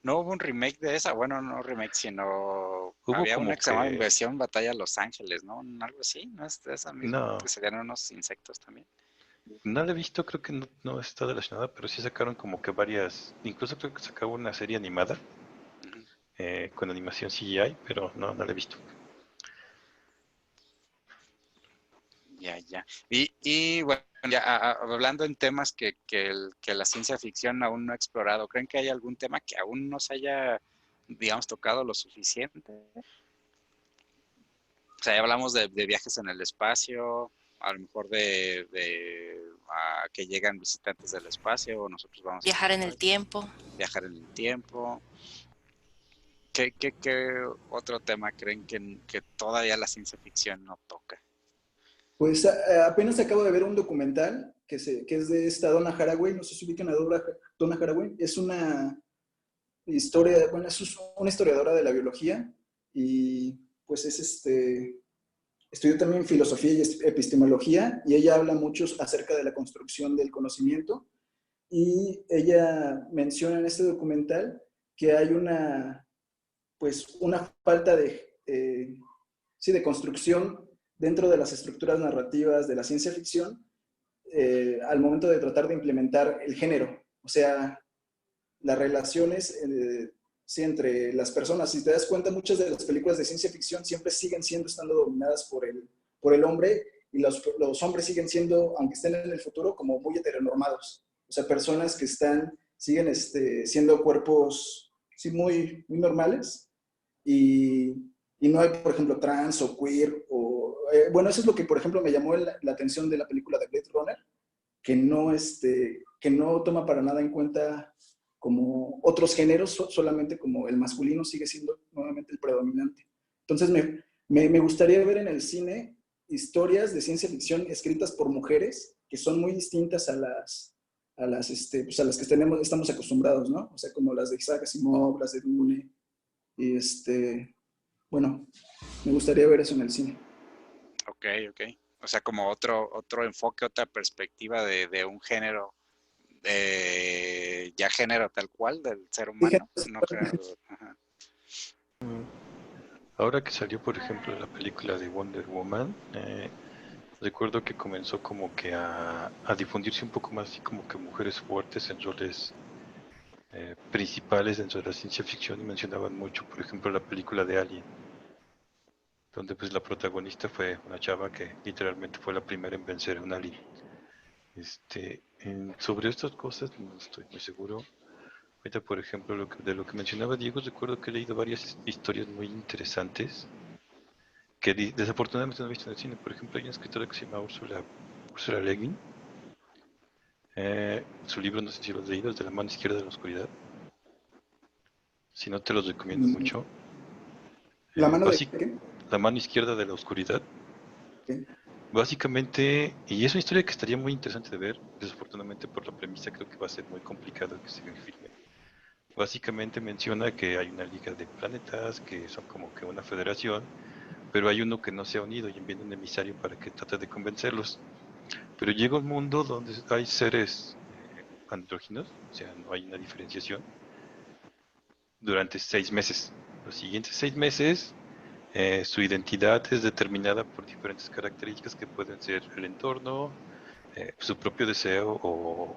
¿No hubo un remake de esa? Bueno, no remake, sino Hubo había una como que se llamaba que, Invasión Batalla a Los Ángeles, ¿no? Algo así, ¿no es de esa misma? no, Que serían unos insectos también. no la he visto, creo que no está relacionada, pero sí sacaron como que varias, incluso creo que sacaron una serie animada Ujú. con animación CGI, pero no la he visto. Ya, ya. Y bueno, ya hablando en temas que la ciencia ficción aún no ha explorado, ¿creen que hay algún tema que aún no se haya, digamos, tocado lo suficiente? O sea, ya hablamos de viajes en el espacio, a lo mejor de que llegan visitantes del espacio, o nosotros vamos al Viajar en el espacio, tiempo. viajar en el tiempo. ¿Qué otro tema creen que todavía la ciencia ficción no toca? Pues apenas acabo de ver un documental que es de esta Donna Haraway, no sé si ubican a Donna Haraway, es una historia, bueno, es una historiadora de la biología y pues estudió también filosofía y epistemología y ella habla mucho acerca de la construcción del conocimiento y ella menciona en este documental que hay pues una falta sí, de construcción dentro de las estructuras narrativas de la ciencia ficción al momento de tratar de implementar el género. O sea, las relaciones sí, entre las personas. Si te das cuenta, muchas de las películas de ciencia ficción siempre siguen estando dominadas por el hombre y los hombres siguen siendo, aunque estén en el futuro, como muy heteronormados. O sea, personas que siguen siendo cuerpos sí, muy normales y, y no hay, por ejemplo, trans o queer. Bueno, eso es lo que, por ejemplo, me llamó la atención de la película de Blade Runner, que no toma para nada en cuenta como otros géneros, solamente como el masculino sigue siendo nuevamente el predominante. Entonces me gustaría ver en el cine historias de ciencia ficción escritas por mujeres que son muy distintas pues a las que estamos acostumbrados, ¿no? O sea, como las de Isaac Asimov, las de Dune, y bueno, me gustaría ver eso en el cine. Ok, ok. O sea, como otro enfoque, otra perspectiva de un género, ya género tal cual del ser humano, no género. Ajá. Ahora que salió, por ejemplo, la película de Wonder Woman, recuerdo que comenzó como que a difundirse un poco más, así como que mujeres fuertes en roles principales dentro de la ciencia ficción y mencionaban mucho, por ejemplo, la película de Alien, donde pues la protagonista fue una chava que literalmente fue la primera en vencer a un alien. Sobre estas cosas no estoy muy seguro. Ahorita, por ejemplo, de lo que mencionaba Diego, recuerdo que he leído varias historias muy interesantes que desafortunadamente no he visto en el cine. Por ejemplo, hay una escritora que se llama Ursula Le Guin. Su libro, no sé si lo has leído, es de la mano izquierda de la oscuridad. Si no, te los recomiendo mucho. ¿La mano de Básic, qué? la mano izquierda de la oscuridad. ¿Qué? Básicamente, y es una historia que estaría muy interesante de ver, desafortunadamente por la premisa creo que va a ser muy complicado que se filme. Básicamente menciona que hay una liga de planetas que son como que una federación, pero hay uno que no se ha unido y envía un emisario para que trate de convencerlos. Pero llega un mundo donde hay seres andróginos, o sea, no hay una diferenciación, durante 6 meses. Los siguientes 6 meses, su identidad es determinada por diferentes características que pueden ser el entorno, su propio deseo o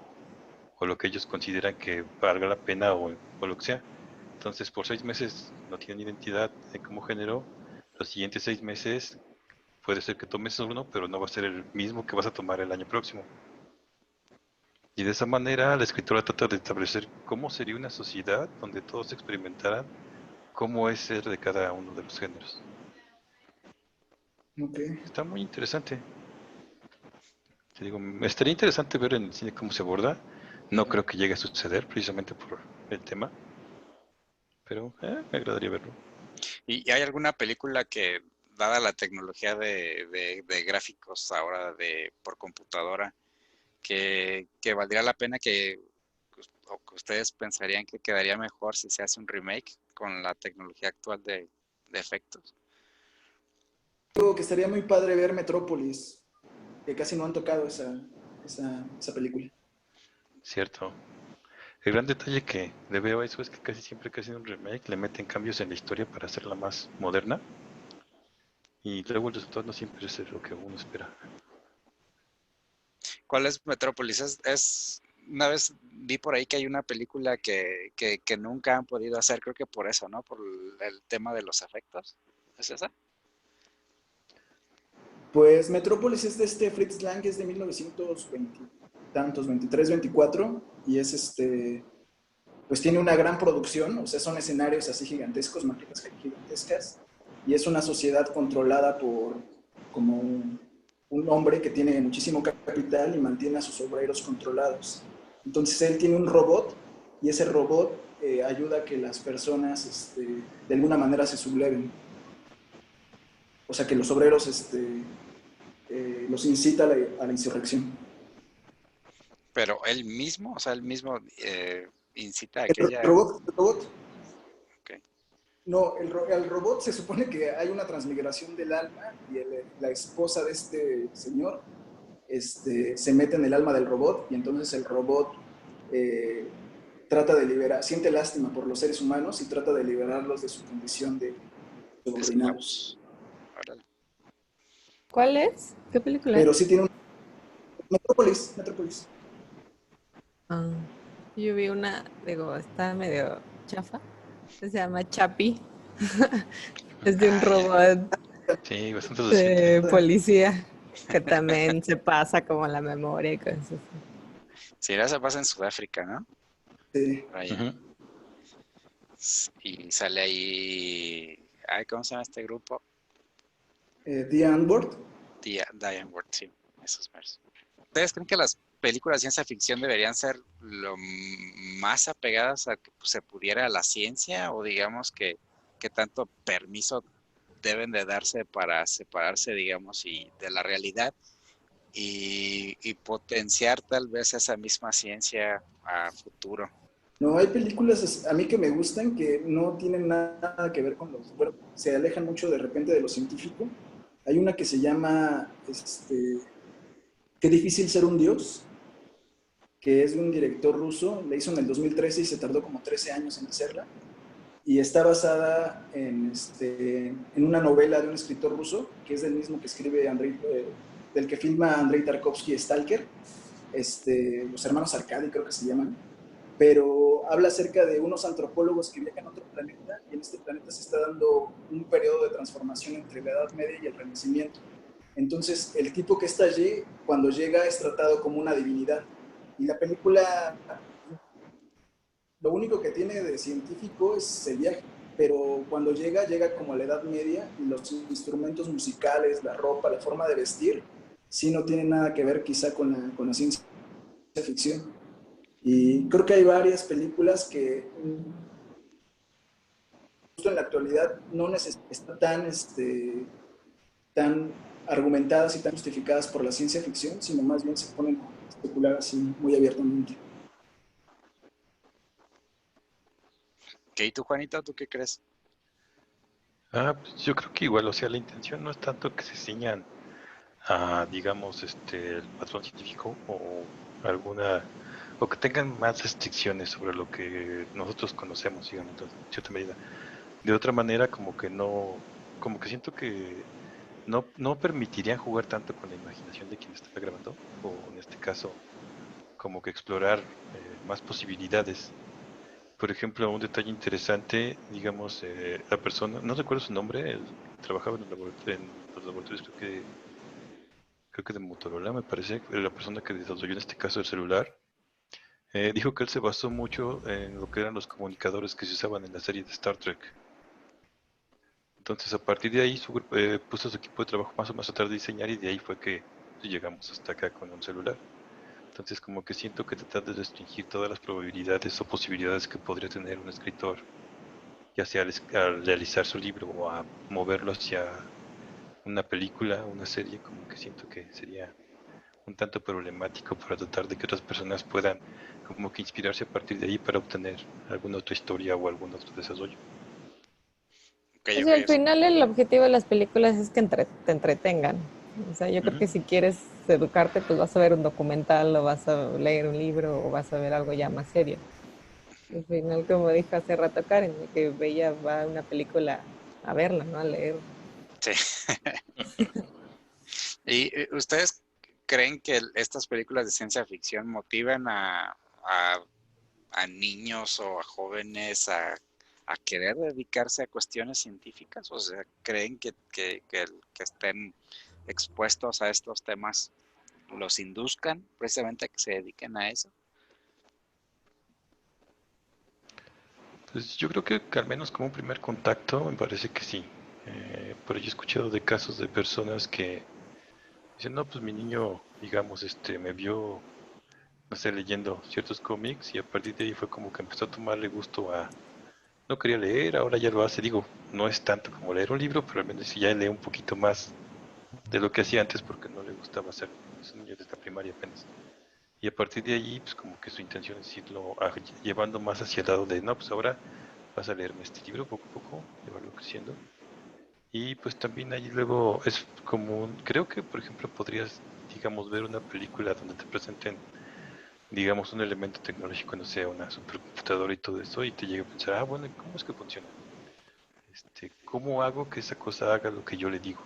lo que ellos consideran que valga la pena o lo que sea. Entonces, por 6 meses no tienen identidad como género. Los siguientes 6 meses puede ser que tomes uno, pero no va a ser el mismo que vas a tomar el año próximo. Y de esa manera la escritora trata de establecer cómo sería una sociedad donde todos experimentaran cómo es ser de cada uno de los géneros. Ok. Está muy interesante. Te digo, estaría interesante ver en el cine cómo se aborda. No creo que llegue a suceder precisamente por el tema. pero me agradaría verlo. ¿Y hay alguna película que, dada la tecnología de gráficos ahora por computadora, que valdría la pena o que ustedes pensarían que quedaría mejor si se hace un remake con la tecnología actual de efectos? Creo que estaría muy padre ver Metrópolis, que casi no han tocado esa película. Cierto. El gran detalle que le veo a eso es que casi siempre que hacen un remake le meten cambios en la historia para hacerla más moderna y luego el resultado no siempre es lo que uno espera. ¿Cuál es Metrópolis? Una vez vi por ahí que hay una película que nunca han podido hacer, creo que por eso, ¿no? Por el tema de los efectos. ¿Es esa? Pues Metrópolis es de Fritz Lang, que es de 1920 tantos, 23, 24, y pues tiene una gran producción, o sea, son escenarios así gigantescos, maquetas gigantescas, y es una sociedad controlada por como un hombre que tiene muchísimo capital y mantiene a sus obreros controlados. Entonces él tiene un robot y ese robot ayuda a que las personas de alguna manera se subleven. O sea, que los obreros los incita a la insurrección. Pero él mismo, o sea, él mismo incita a El aquella... robot, el robot Ok. No, el robot se supone que hay una transmigración del alma y la esposa de este señor se mete en el alma del robot y entonces el robot eh, trata de liberar, siente lástima por los seres humanos y trata de liberarlos de su condición de subordinados. Esclavos. Órale. ¿Cuál es? ¿Qué película Pero es? sí tiene un... Metrópolis, Metrópolis. Ah, yo vi una, digo, está medio chafa. Se llama Chapi. Es de un Ah, ya. robot Sí, bastante reciente. de policía que también se pasa como la memoria y cosas así. Sí, ya se pasa en Sudáfrica, ¿no? Sí. Por allá. Ujú. Y sale ahí... Ay, ¿cómo se llama este grupo? The Onboard. Diane Ward, sí. Esos meros. ¿Ustedes creen que las películas de ciencia ficción deberían ser lo más apegadas a que se pudiera a la ciencia o digamos que tanto permiso deben de darse para separarse, digamos, de la realidad y potenciar tal vez esa misma ciencia a futuro? No, hay películas a mí que me gustan que no tienen nada que ver con bueno, se alejan mucho de repente de lo científico. Hay una que se llama, Qué difícil ser un dios, que es de un director ruso, la hizo en el 2013 y se tardó como 13 años en hacerla, y está basada en una novela de un escritor ruso, que es del mismo que escribe del que filma Andrei Tarkovsky, Stalker, los hermanos Arkady creo que se llaman, pero habla acerca de unos antropólogos que viajan a otro planeta y en este planeta se está dando un periodo de transformación entre la Edad Media y el Renacimiento. Entonces, el tipo que está allí, cuando llega, es tratado como una divinidad. Y la película, lo único que tiene de científico es el viaje, pero cuando llega como a la Edad Media y los instrumentos musicales, la ropa, la forma de vestir, sí no tiene nada que ver quizá con la ciencia ficción. Y creo que hay varias películas que justo en la actualidad no están tan argumentadas y tan justificadas por la ciencia ficción, sino más bien se ponen a especular así muy abiertamente. ¿Qué y tú, Juanito, tú qué crees? Pues yo creo que igual, o sea, la intención no es tanto que se ciñan a, digamos, el patrón científico o alguna, o que tengan más restricciones sobre lo que nosotros conocemos, digamos, entonces, en cierta medida. De otra manera, como que no, como que siento que no permitirían jugar tanto con la imaginación de quien está grabando, o en este caso, como que explorar más posibilidades. Por ejemplo, un detalle interesante, digamos, la persona, no recuerdo su nombre, él trabajaba en, en los laboratorios, creo que de Motorola, me parece, la persona que desarrolló en este caso el celular, dijo que él se basó mucho en lo que eran los comunicadores que se usaban en la serie de Star Trek. Entonces, a partir de ahí, puso su equipo de trabajo más o menos a tratar de diseñar y de ahí fue que llegamos hasta acá con un celular. Entonces, como que siento que tratar de restringir todas las probabilidades o posibilidades que podría tener un escritor ya sea al realizar su libro o a moverlo hacia una película, una serie, como que siento que sería un tanto problemático para tratar de que otras personas puedan como que inspirarse a partir de ahí para obtener alguna otra historia o algún otro desarrollo. Ok, Pues sí, ok, al final el objetivo de las películas es que te entretengan. O sea, yo creo que si quieres educarte, pues vas a ver un documental o vas a leer un libro o vas a ver algo ya más serio. Al final, como dijo hace rato Karen, de que ella va a una película a verla, ¿no? A leer. sí. ¿Y ustedes creen que estas películas de ciencia ficción motivan a niños o a jóvenes a querer dedicarse a cuestiones científicas? O sea, ¿creen que estén expuestos a estos temas los induzcan precisamente a que se dediquen a eso? Pues yo creo que al menos como un primer contacto me parece que sí. Por ello he escuchado de casos de personas que dicen, no, pues mi niño, digamos, me vio, no sé, leyendo ciertos cómics y a partir de ahí fue como que empezó a tomarle gusto a, no quería leer, ahora ya lo hace, digo, no es tanto como leer un libro, pero al menos si ya lee un poquito más de lo que hacía antes porque no le gustaba hacer, es un niño desde la primaria apenas. Y a partir de allí, pues como que su intención es irlo llevando más hacia el lado de, no, pues ahora vas a leerme este libro poco a poco, llevarlo creciendo. Y pues también ahí luego es común, creo que por ejemplo podrías, digamos, ver una película donde te presenten, digamos, un elemento tecnológico, no sé, una supercomputadora y todo eso, y te llega a pensar, ah, bueno, ¿y cómo es que funciona? ¿Cómo hago que esa cosa haga lo que yo le digo?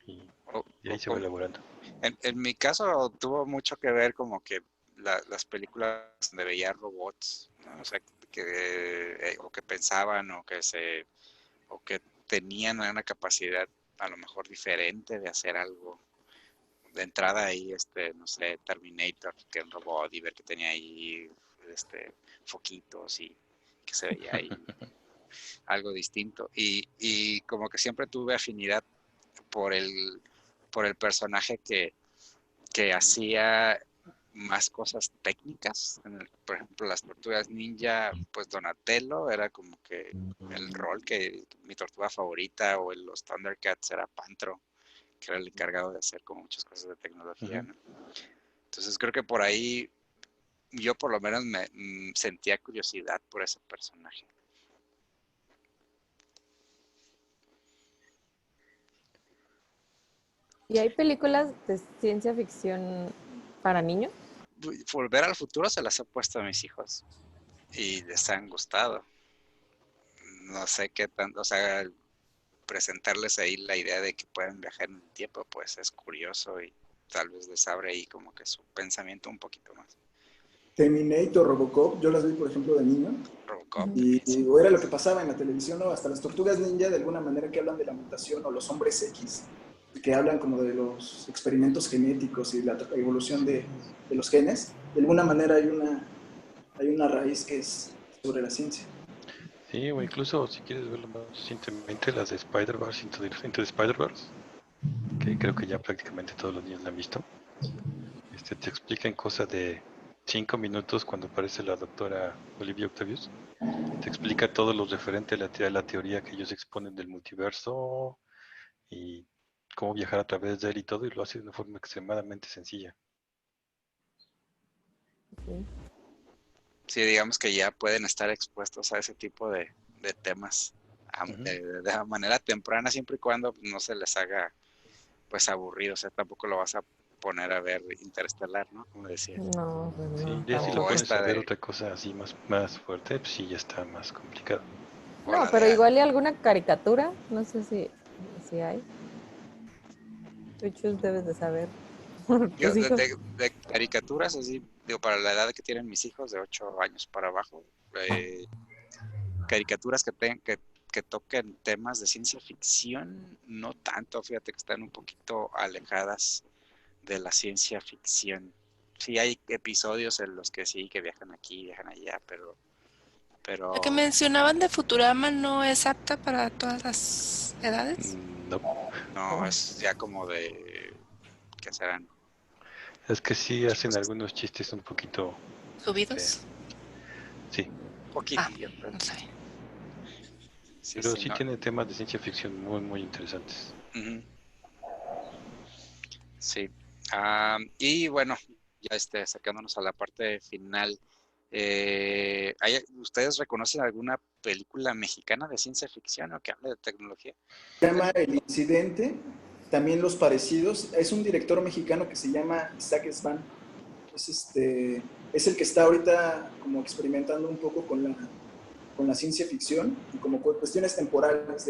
Y, O- y ahí se va o elaborando. en mi caso tuvo mucho que ver como que las películas donde veía robots, ¿no? O sea, o que pensaban o que tenían una capacidad a lo mejor diferente de hacer algo. De entrada ahí, no sé, Terminator, que era un robot y ver que tenía ahí, foquitos y que se veía ahí algo distinto. Y como que siempre tuve afinidad por por el personaje que hacía más cosas técnicas. Por ejemplo, las tortugas ninja, pues Donatello era como que el rol que mi tortuga favorita, o los Thundercats era Pantro, que era el encargado de hacer como muchas cosas de tecnología, Ujú. ¿no? Entonces creo que por ahí yo por lo menos sentía curiosidad por ese personaje. ¿Y hay películas de ciencia ficción para niños? Volver al futuro se las he puesto a mis hijos y les han gustado. No sé qué tanto, o sea, presentarles ahí la idea de que pueden viajar en el tiempo, pues es curioso y tal vez les abre ahí como que su pensamiento un poquito más. Terminator, Robocop, yo las vi, por ejemplo, de niño. Robocop también, sí. Y o era lo que pasaba en la televisión, ¿no? Hasta las tortugas ninja, de alguna manera, que hablan de la mutación, o los hombres X, que hablan como de los experimentos genéticos y la evolución de los genes. De alguna manera hay una raíz que es sobre la ciencia. Sí, o incluso si quieres verlo más recientemente, las de Spider-Verse, Into the Spider-Verse, que creo que ya prácticamente todos los niños la han visto. Te explica en cosa de 5 minutos cuando aparece la doctora Olivia Octavius. Te explica todo lo referente a a la teoría que ellos exponen del multiverso y cómo viajar a través de él y todo, y lo hace de una forma extremadamente sencilla. Sí. Sí, digamos que ya pueden estar expuestos a ese tipo de temas Ujú. de manera temprana, siempre y cuando no se les haga pues aburrido. O sea, tampoco lo vas a poner a ver Interestelar, ¿no? Como decía. No, pues Sí, no, ya si lo O tampoco. pones a esta ver de, otra cosa así más fuerte, pues sí, ya está más complicado. o No, la pero de, igual y alguna caricatura, no sé si hay. Chuchus debes de saber. yo Tus hijos. de caricaturas, así, digo, para la edad que tienen mis hijos, de 8 años para abajo, eh, caricaturas que toquen temas de ciencia ficción, no tanto, fíjate que están un poquito alejadas de la ciencia ficción. Sí hay episodios en los que sí, que viajan aquí, viajan allá, La que pero mencionaban de Futurama no es apta para todas las edades. No, no, es ya como de, ¿qué serán? es que sí hacen Chicos, algunos chistes un poquito, eh, ¿Subidos? sí, Ah, poquitillo, pero no sé. Sí, Pero sí, sí no. tiene temas de ciencia ficción muy, muy interesantes. Ujú. Sí. Y bueno, ya sacándonos a la parte final, ¿ustedes reconocen alguna película mexicana de ciencia ficción o que hable de tecnología? Se llama El Incidente, también Los Parecidos. Es un director mexicano que se llama Isaac Svan. Es el que está ahorita como experimentando un poco con la ciencia ficción y como cuestiones temporales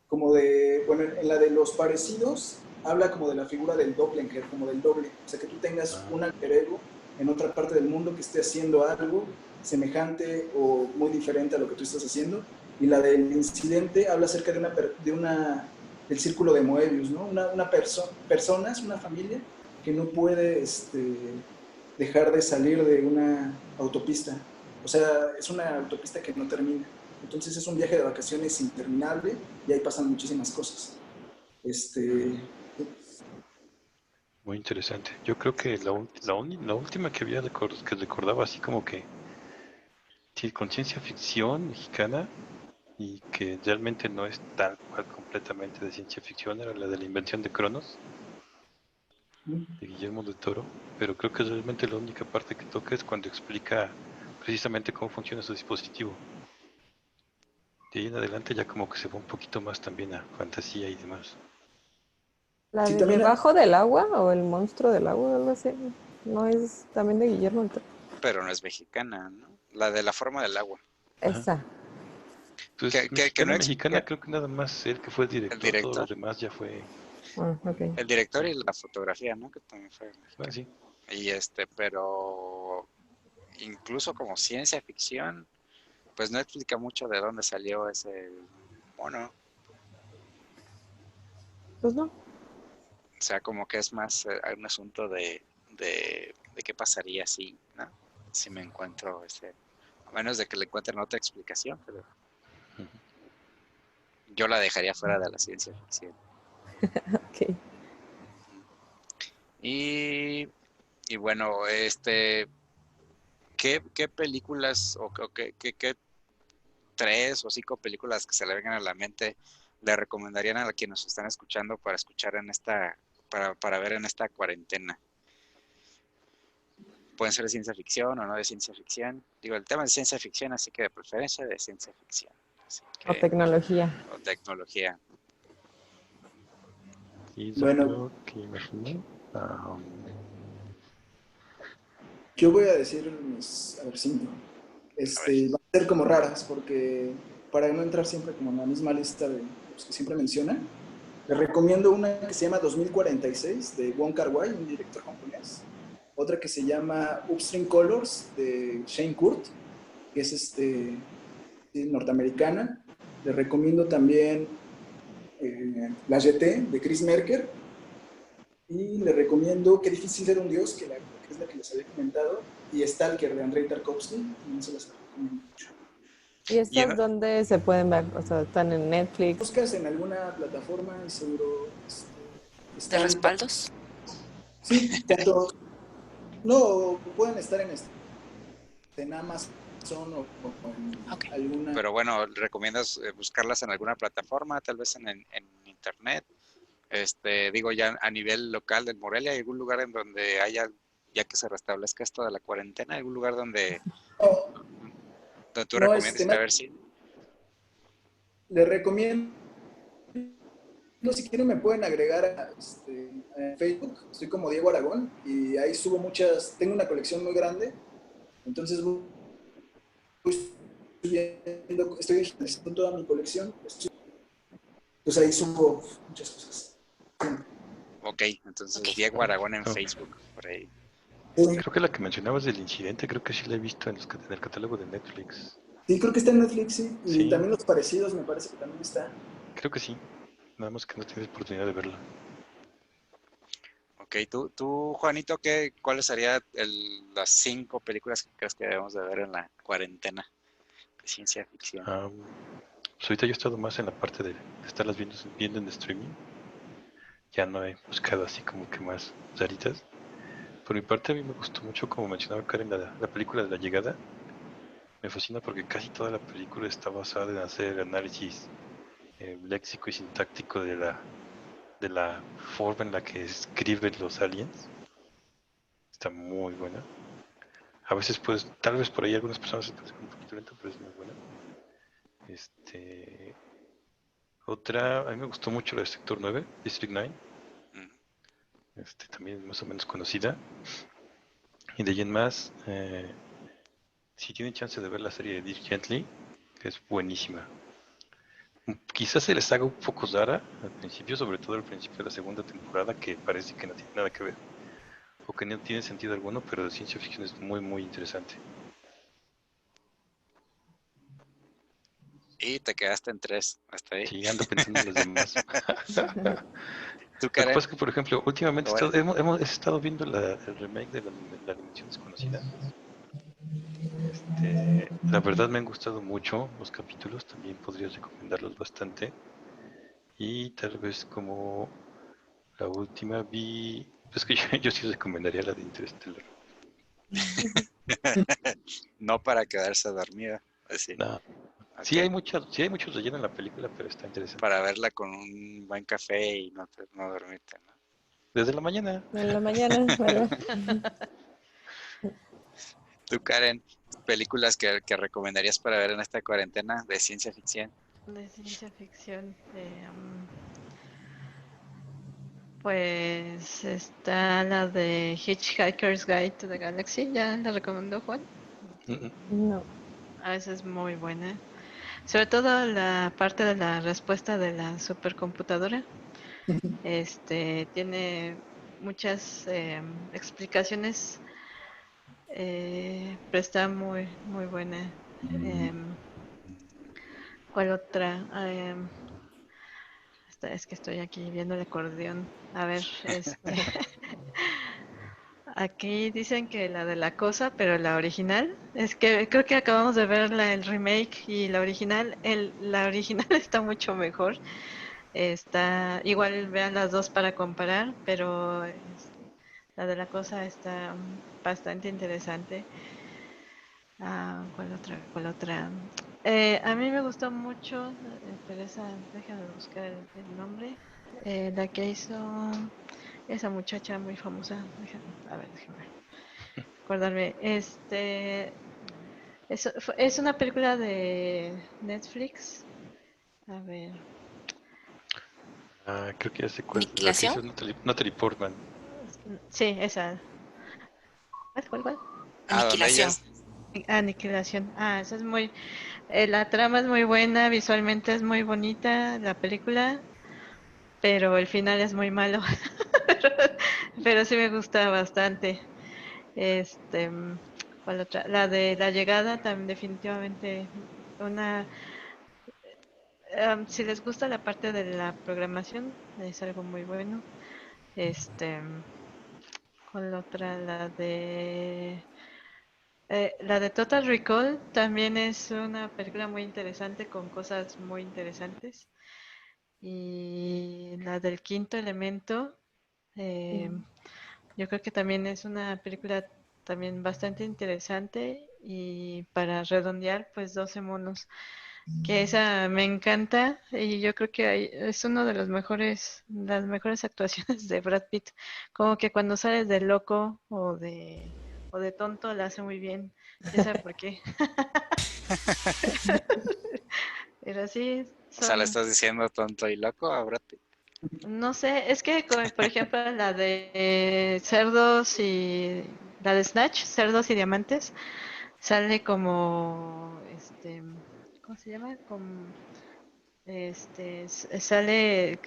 como de, bueno, en la de Los Parecidos habla como de la figura del doppelganger, como del doble, o sea, que tú tengas Ah, un alter ego en otra parte del mundo que esté haciendo algo semejante o muy diferente a lo que tú estás haciendo. Y la del incidente habla acerca del círculo de Moebius, ¿no? Personas, una familia que no puede dejar de salir de una autopista. O sea, es una autopista que no termina. Entonces es un viaje de vacaciones interminable y ahí pasan muchísimas cosas. Este, muy interesante. Yo creo que la última que había que recordaba así como que sí, con ciencia ficción mexicana y que realmente no es tal cual completamente de ciencia ficción era la de la invención de Cronos, de Guillermo del Toro, pero creo que realmente la única parte que toca es cuando explica precisamente cómo funciona su dispositivo. De ahí en adelante ya como que se va un poquito más también a fantasía y demás. La sí, de también Debajo del agua o el monstruo del agua, algo así. No es también de Guillermo del Toro. Pero no es mexicana, ¿no? La de La forma del agua. Ajá. Esa. Pues Que no mexicana, explica creo que nada más él que fue el el director, todo lo director. demás ya fue, Ah, ok. El director y la fotografía, ¿no? Que también fue bueno, mexicano. sí. Y pero incluso como ciencia ficción, pues no explica mucho de dónde salió ese mono. Pues no. O sea, como que es más un asunto de qué pasaría si me encuentro a menos de que le encuentren otra explicación, pero Ujú. yo la dejaría fuera de la ciencia ficción. Ok. Y, y bueno, ¿qué películas qué 3 o 5 películas que se le vengan a la mente le recomendarían a quienes nos están escuchando para escuchar para ver en esta cuarentena? Pueden ser de ciencia ficción o no de ciencia ficción. Digo, el tema es ciencia ficción, así que de preferencia de ciencia ficción. Así O que, tecnología. o tecnología. Y bueno, yo que imaginé, yo voy a decir a ver, 5. A ver. Va a ser como raras, porque para no entrar siempre como en la misma lista de los que siempre menciona, les recomiendo una que se llama 2046 de Wong Kar-wai, un director japonés. Otra que se llama Upstream Colors de Shane Kurt, que es sí, norteamericana. Les recomiendo también La GT de Chris Merker. Y le recomiendo Qué difícil ser un dios, que es la que les había comentado. Y Stalker de Andrei Tarkovsky, también se las recomiendo mucho. ¿Y Y estas dónde se pueden ver? O sea, están en Netflix. Buscas en alguna plataforma y seguro ¿De están. respaldos? Sí, tanto. No, pueden estar en Amazon o en Ok. alguna. pero bueno, ¿recomiendas buscarlas en alguna plataforma, tal vez en internet? Digo, ya a nivel local del Morelia, ¿hay algún lugar en donde haya, ya que se restablezca esto de la cuarentena, algún lugar donde tú No, recomiendes ir a ver si? le recomiendo, si quieren me pueden agregar a Facebook, estoy como Diego Aragón y ahí subo tengo una colección muy grande, entonces estoy digitalizando toda mi colección, pues ahí subo muchas cosas. Ok, entonces Diego Aragón en oh, Facebook, por ahí. Sí, creo que la que mencionabas del incidente, creo que sí la he visto en el catálogo de Netflix. sí, creo que está en Netflix, sí, y Sí, también Los Parecidos me parece que también está. creo que sí. Nada más que no tienes oportunidad de verla. Ok, tú Juanito, ¿cuáles serían las 5 películas que crees que debemos de ver en la cuarentena de ciencia ficción? Pues ahorita yo he estado más en la parte de estarlas viendo en streaming. Ya no he buscado así como que más raritas. Por mi parte, a mí me gustó mucho, como mencionaba Karen, la película de La Llegada. me fascina porque casi toda la película está basada en hacer análisis léxico y sintáctico de la forma en la que escriben los aliens. Está muy buena. A veces, pues, tal vez por ahí algunas personas se parecen un poquito lento, pero es muy buena. Otra, a mí me gustó mucho la de Sector 9, District 9. También más o menos conocida. Y de ahí en más, si tienen chance de ver la serie de Dirk Gently, que es buenísima. Quizás se les haga un poco rara al principio, sobre todo al principio de la segunda temporada, que parece que no tiene nada que ver, o que no tiene sentido alguno, pero de ciencia ficción es muy, muy interesante. Y te quedaste en 3, hasta ahí. Sí, ando pensando en los demás. ¿Tú, Lo que Karen? pasa es que, por ejemplo, últimamente Bueno, hemos estado viendo el remake de la Dimensión Desconocida. La verdad me han gustado mucho los capítulos, también podría recomendarlos bastante. Y tal vez como la última vi, pues que yo sí recomendaría la de Interstellar. no para quedarse dormida, así. No, Ok. sí hay mucho relleno en la película, pero está interesante. Para verla con un buen café y no dormirte, ¿no? Desde la mañana. En la mañana, ¿verdad? Tú, Karen, películas que recomendarías para ver en esta cuarentena de ciencia ficción. De ciencia ficción. Pues está la de Hitchhiker's Guide to the Galaxy, ¿ya la recomendó Juan? Mm, mm. No. Esa es muy buena. Sobre todo la parte de la respuesta de la supercomputadora. Tiene muchas explicaciones, pero está muy, muy buena. Em, ¿Cuál otra? Es que estoy aquí viendo el acordeón. A ver, aquí dicen que la de la cosa, pero la original, es que creo que acabamos de ver el remake y la original, la original está mucho mejor. Está, igual vean las dos para comparar, pero la de la cosa está bastante interesante. ¿Cuál otra? ¿Cuál otra? A mí me gustó mucho, pero déjame buscar el nombre. La que hizo esa muchacha muy famosa. Déjame acordarme. Es una película de Netflix. A ver. Creo que ya sé cuál. La que Aniquilación. hizo Natalie Portman. Sí, esa. ¿Cuál? Donde ella Aniquilación. es, Aniquilación. Esa es muy. La trama es muy buena, visualmente es muy bonita la película, pero el final es muy malo. Pero sí me gusta bastante. Este, ¿Cuál otra? La de La Llegada también definitivamente una. Si les gusta la parte de la programación, es algo muy bueno. Este, ¿Cuál otra? La de Total Recall también es una película muy interesante con cosas muy interesantes. Y la del Quinto Elemento, eh, yo creo que también es una película también bastante interesante. Y para redondear, pues 12 monos, que esa me encanta y yo creo que es uno de las mejores actuaciones de Brad Pitt. Como que cuando sales de loco o de tonto la hace muy bien. ¿Quién sabe por qué? Pero sí, o sea, le son, estás diciendo tonto y loco a Brad Pitt. no sé, es que por ejemplo la de cerdos y la de Snatch, cerdos y diamantes, sale como, ¿cómo se llama? Sale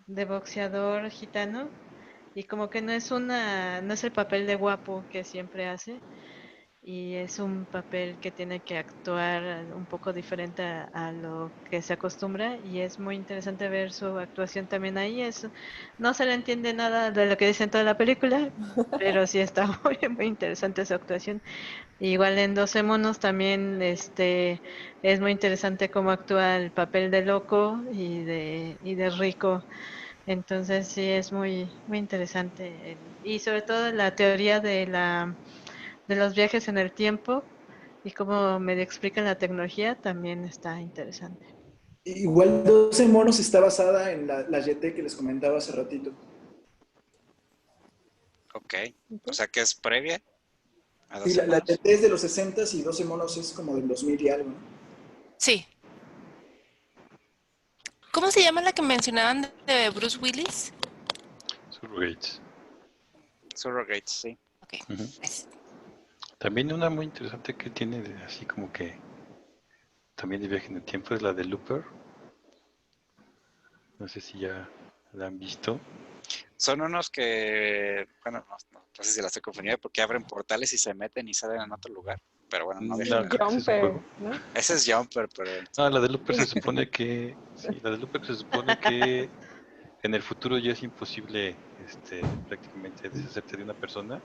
de boxeador gitano y como que no es el papel de guapo que siempre hace y es un papel que tiene que actuar un poco diferente a lo que se acostumbra y es muy interesante ver su actuación también ahí. No se le entiende nada de lo que dice en toda la película, pero sí está muy, muy interesante su actuación. Igual en 12 monos también es muy interesante cómo actúa el papel de loco y de rico. Entonces sí es muy muy interesante y sobre todo la teoría de los viajes en el tiempo Y como medio explican la tecnología, también está interesante. Igual 12 monos está basada en la YT que les comentaba hace ratito. Ok. O sea que es previa a Sí, 12 la monos. YT es de los 60s y 12 monos es como del 2000 y algo, ¿no? Sí. ¿Cómo se llama la que mencionaban de Bruce Willis? Surrogates. Surrogates, sí. Ok. Ujú. Pues, También una muy interesante que tiene así como que también de viaje en el tiempo es la de Looper. No sé si ya la han visto. Son unos que, bueno, no sé si la estoy confundiendo porque abren portales y se meten y salen en otro lugar. Pero bueno, no viajan No, en el creo que ese es un Jumper, juego. ¿no? Ese es Jumper, pero Ah, la de Looper se supone que... Sí, la de Looper se supone que en el futuro ya es imposible prácticamente deshacerte de una persona.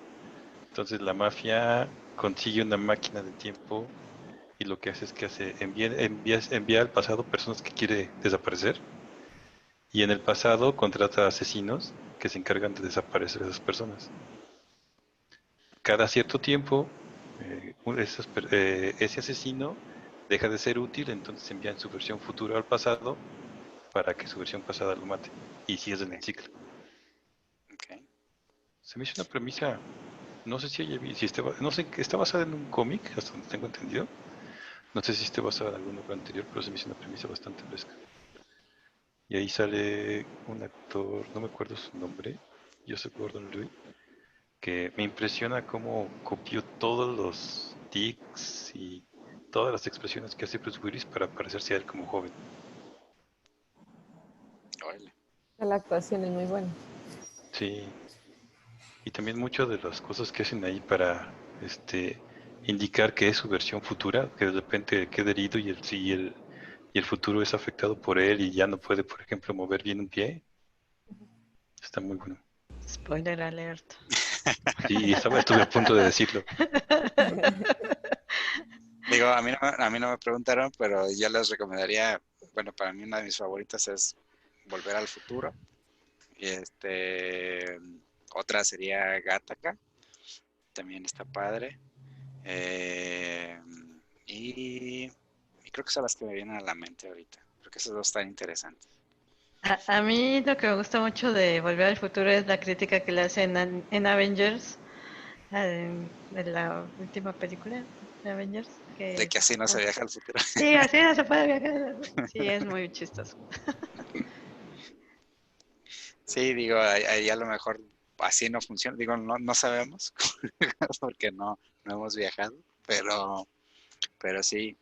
Entonces la mafia consigue una máquina de tiempo y lo que hace es que envía al pasado personas que quiere desaparecer y en el pasado contrata asesinos que se encargan de desaparecer a esas personas. Cada cierto tiempo ese asesino deja de ser útil, entonces envían su versión futura al pasado para que su versión pasada lo mate y siguen el ciclo. ok. Se me hizo una premisa, no sé si no sé, está basada en un cómic, hasta donde tengo entendido. No sé si esté basada en algún libro anterior, pero se me hizo una premisa bastante fresca. Y ahí sale un actor, no me acuerdo su nombre, Joseph Gordon-Levitt, que me impresiona cómo copió todos los tics y todas las expresiones que hace Bruce Willis para parecerse a él como joven. Órale. La actuación es muy buena. Sí, y también muchas de las cosas que hacen ahí para indicar que es su versión futura, que de repente queda herido y el futuro es afectado por él y ya no puede, por ejemplo, mover bien un pie. Está muy bueno. Spoiler alert. Sí, estuve a punto de decirlo. Digo, a mí no me preguntaron, pero yo les recomendaría, bueno, para mí una de mis favoritas es Volver al Futuro. Y otra sería Gattaca, también está padre. Eh, y, y creo que son las que me vienen a la mente ahorita. Creo que esas dos están interesantes. A mí lo que me gusta mucho de Volver al Futuro es la crítica que le hacen en Avengers, de la última película de Avengers, De que que así no se viaja al futuro. sí, así no se puede viajar. Sí, es muy chistoso. Sí, digo, ahí a lo mejor así no funciona. Digo, no sabemos porque no hemos viajado, pero sí,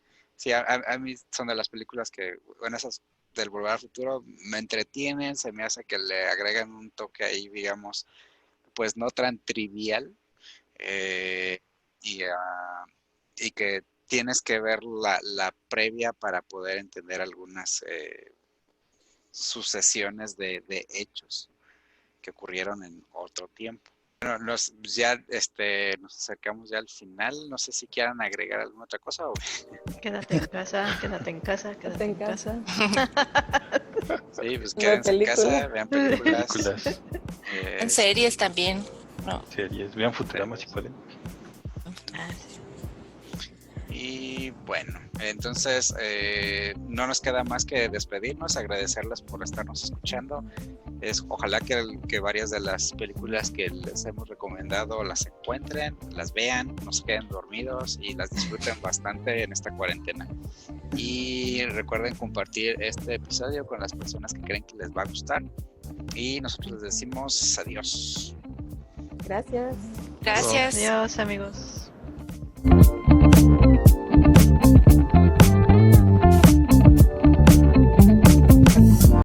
a mí son de las películas que, bueno, esas del Volver al Futuro me entretienen, se me hace que le agregan un toque ahí, digamos, pues no tan trivial eh, y, y que tienes que ver la previa para poder entender algunas sucesiones de hechos que ocurrieron en otro tiempo. Bueno, nos acercamos ya al final. No sé si quieran agregar alguna otra cosa. Quédate en casa, quédate en casa, quédate en casa. Sí, pues Ve quédense en casa, película. vean películas. Películas, en series también. No. series, vean Futurama si pueden. Ah, sí. Y bueno, entonces no nos queda más que despedirnos, agradecerles por estarnos escuchando. Ojalá que varias de las películas que les hemos recomendado las encuentren, las vean, no se queden dormidos y las disfruten bastante en esta cuarentena. Y recuerden compartir este episodio con las personas que creen que les va a gustar. Y nosotros les decimos adiós. Gracias. Gracias. Adiós, amigos.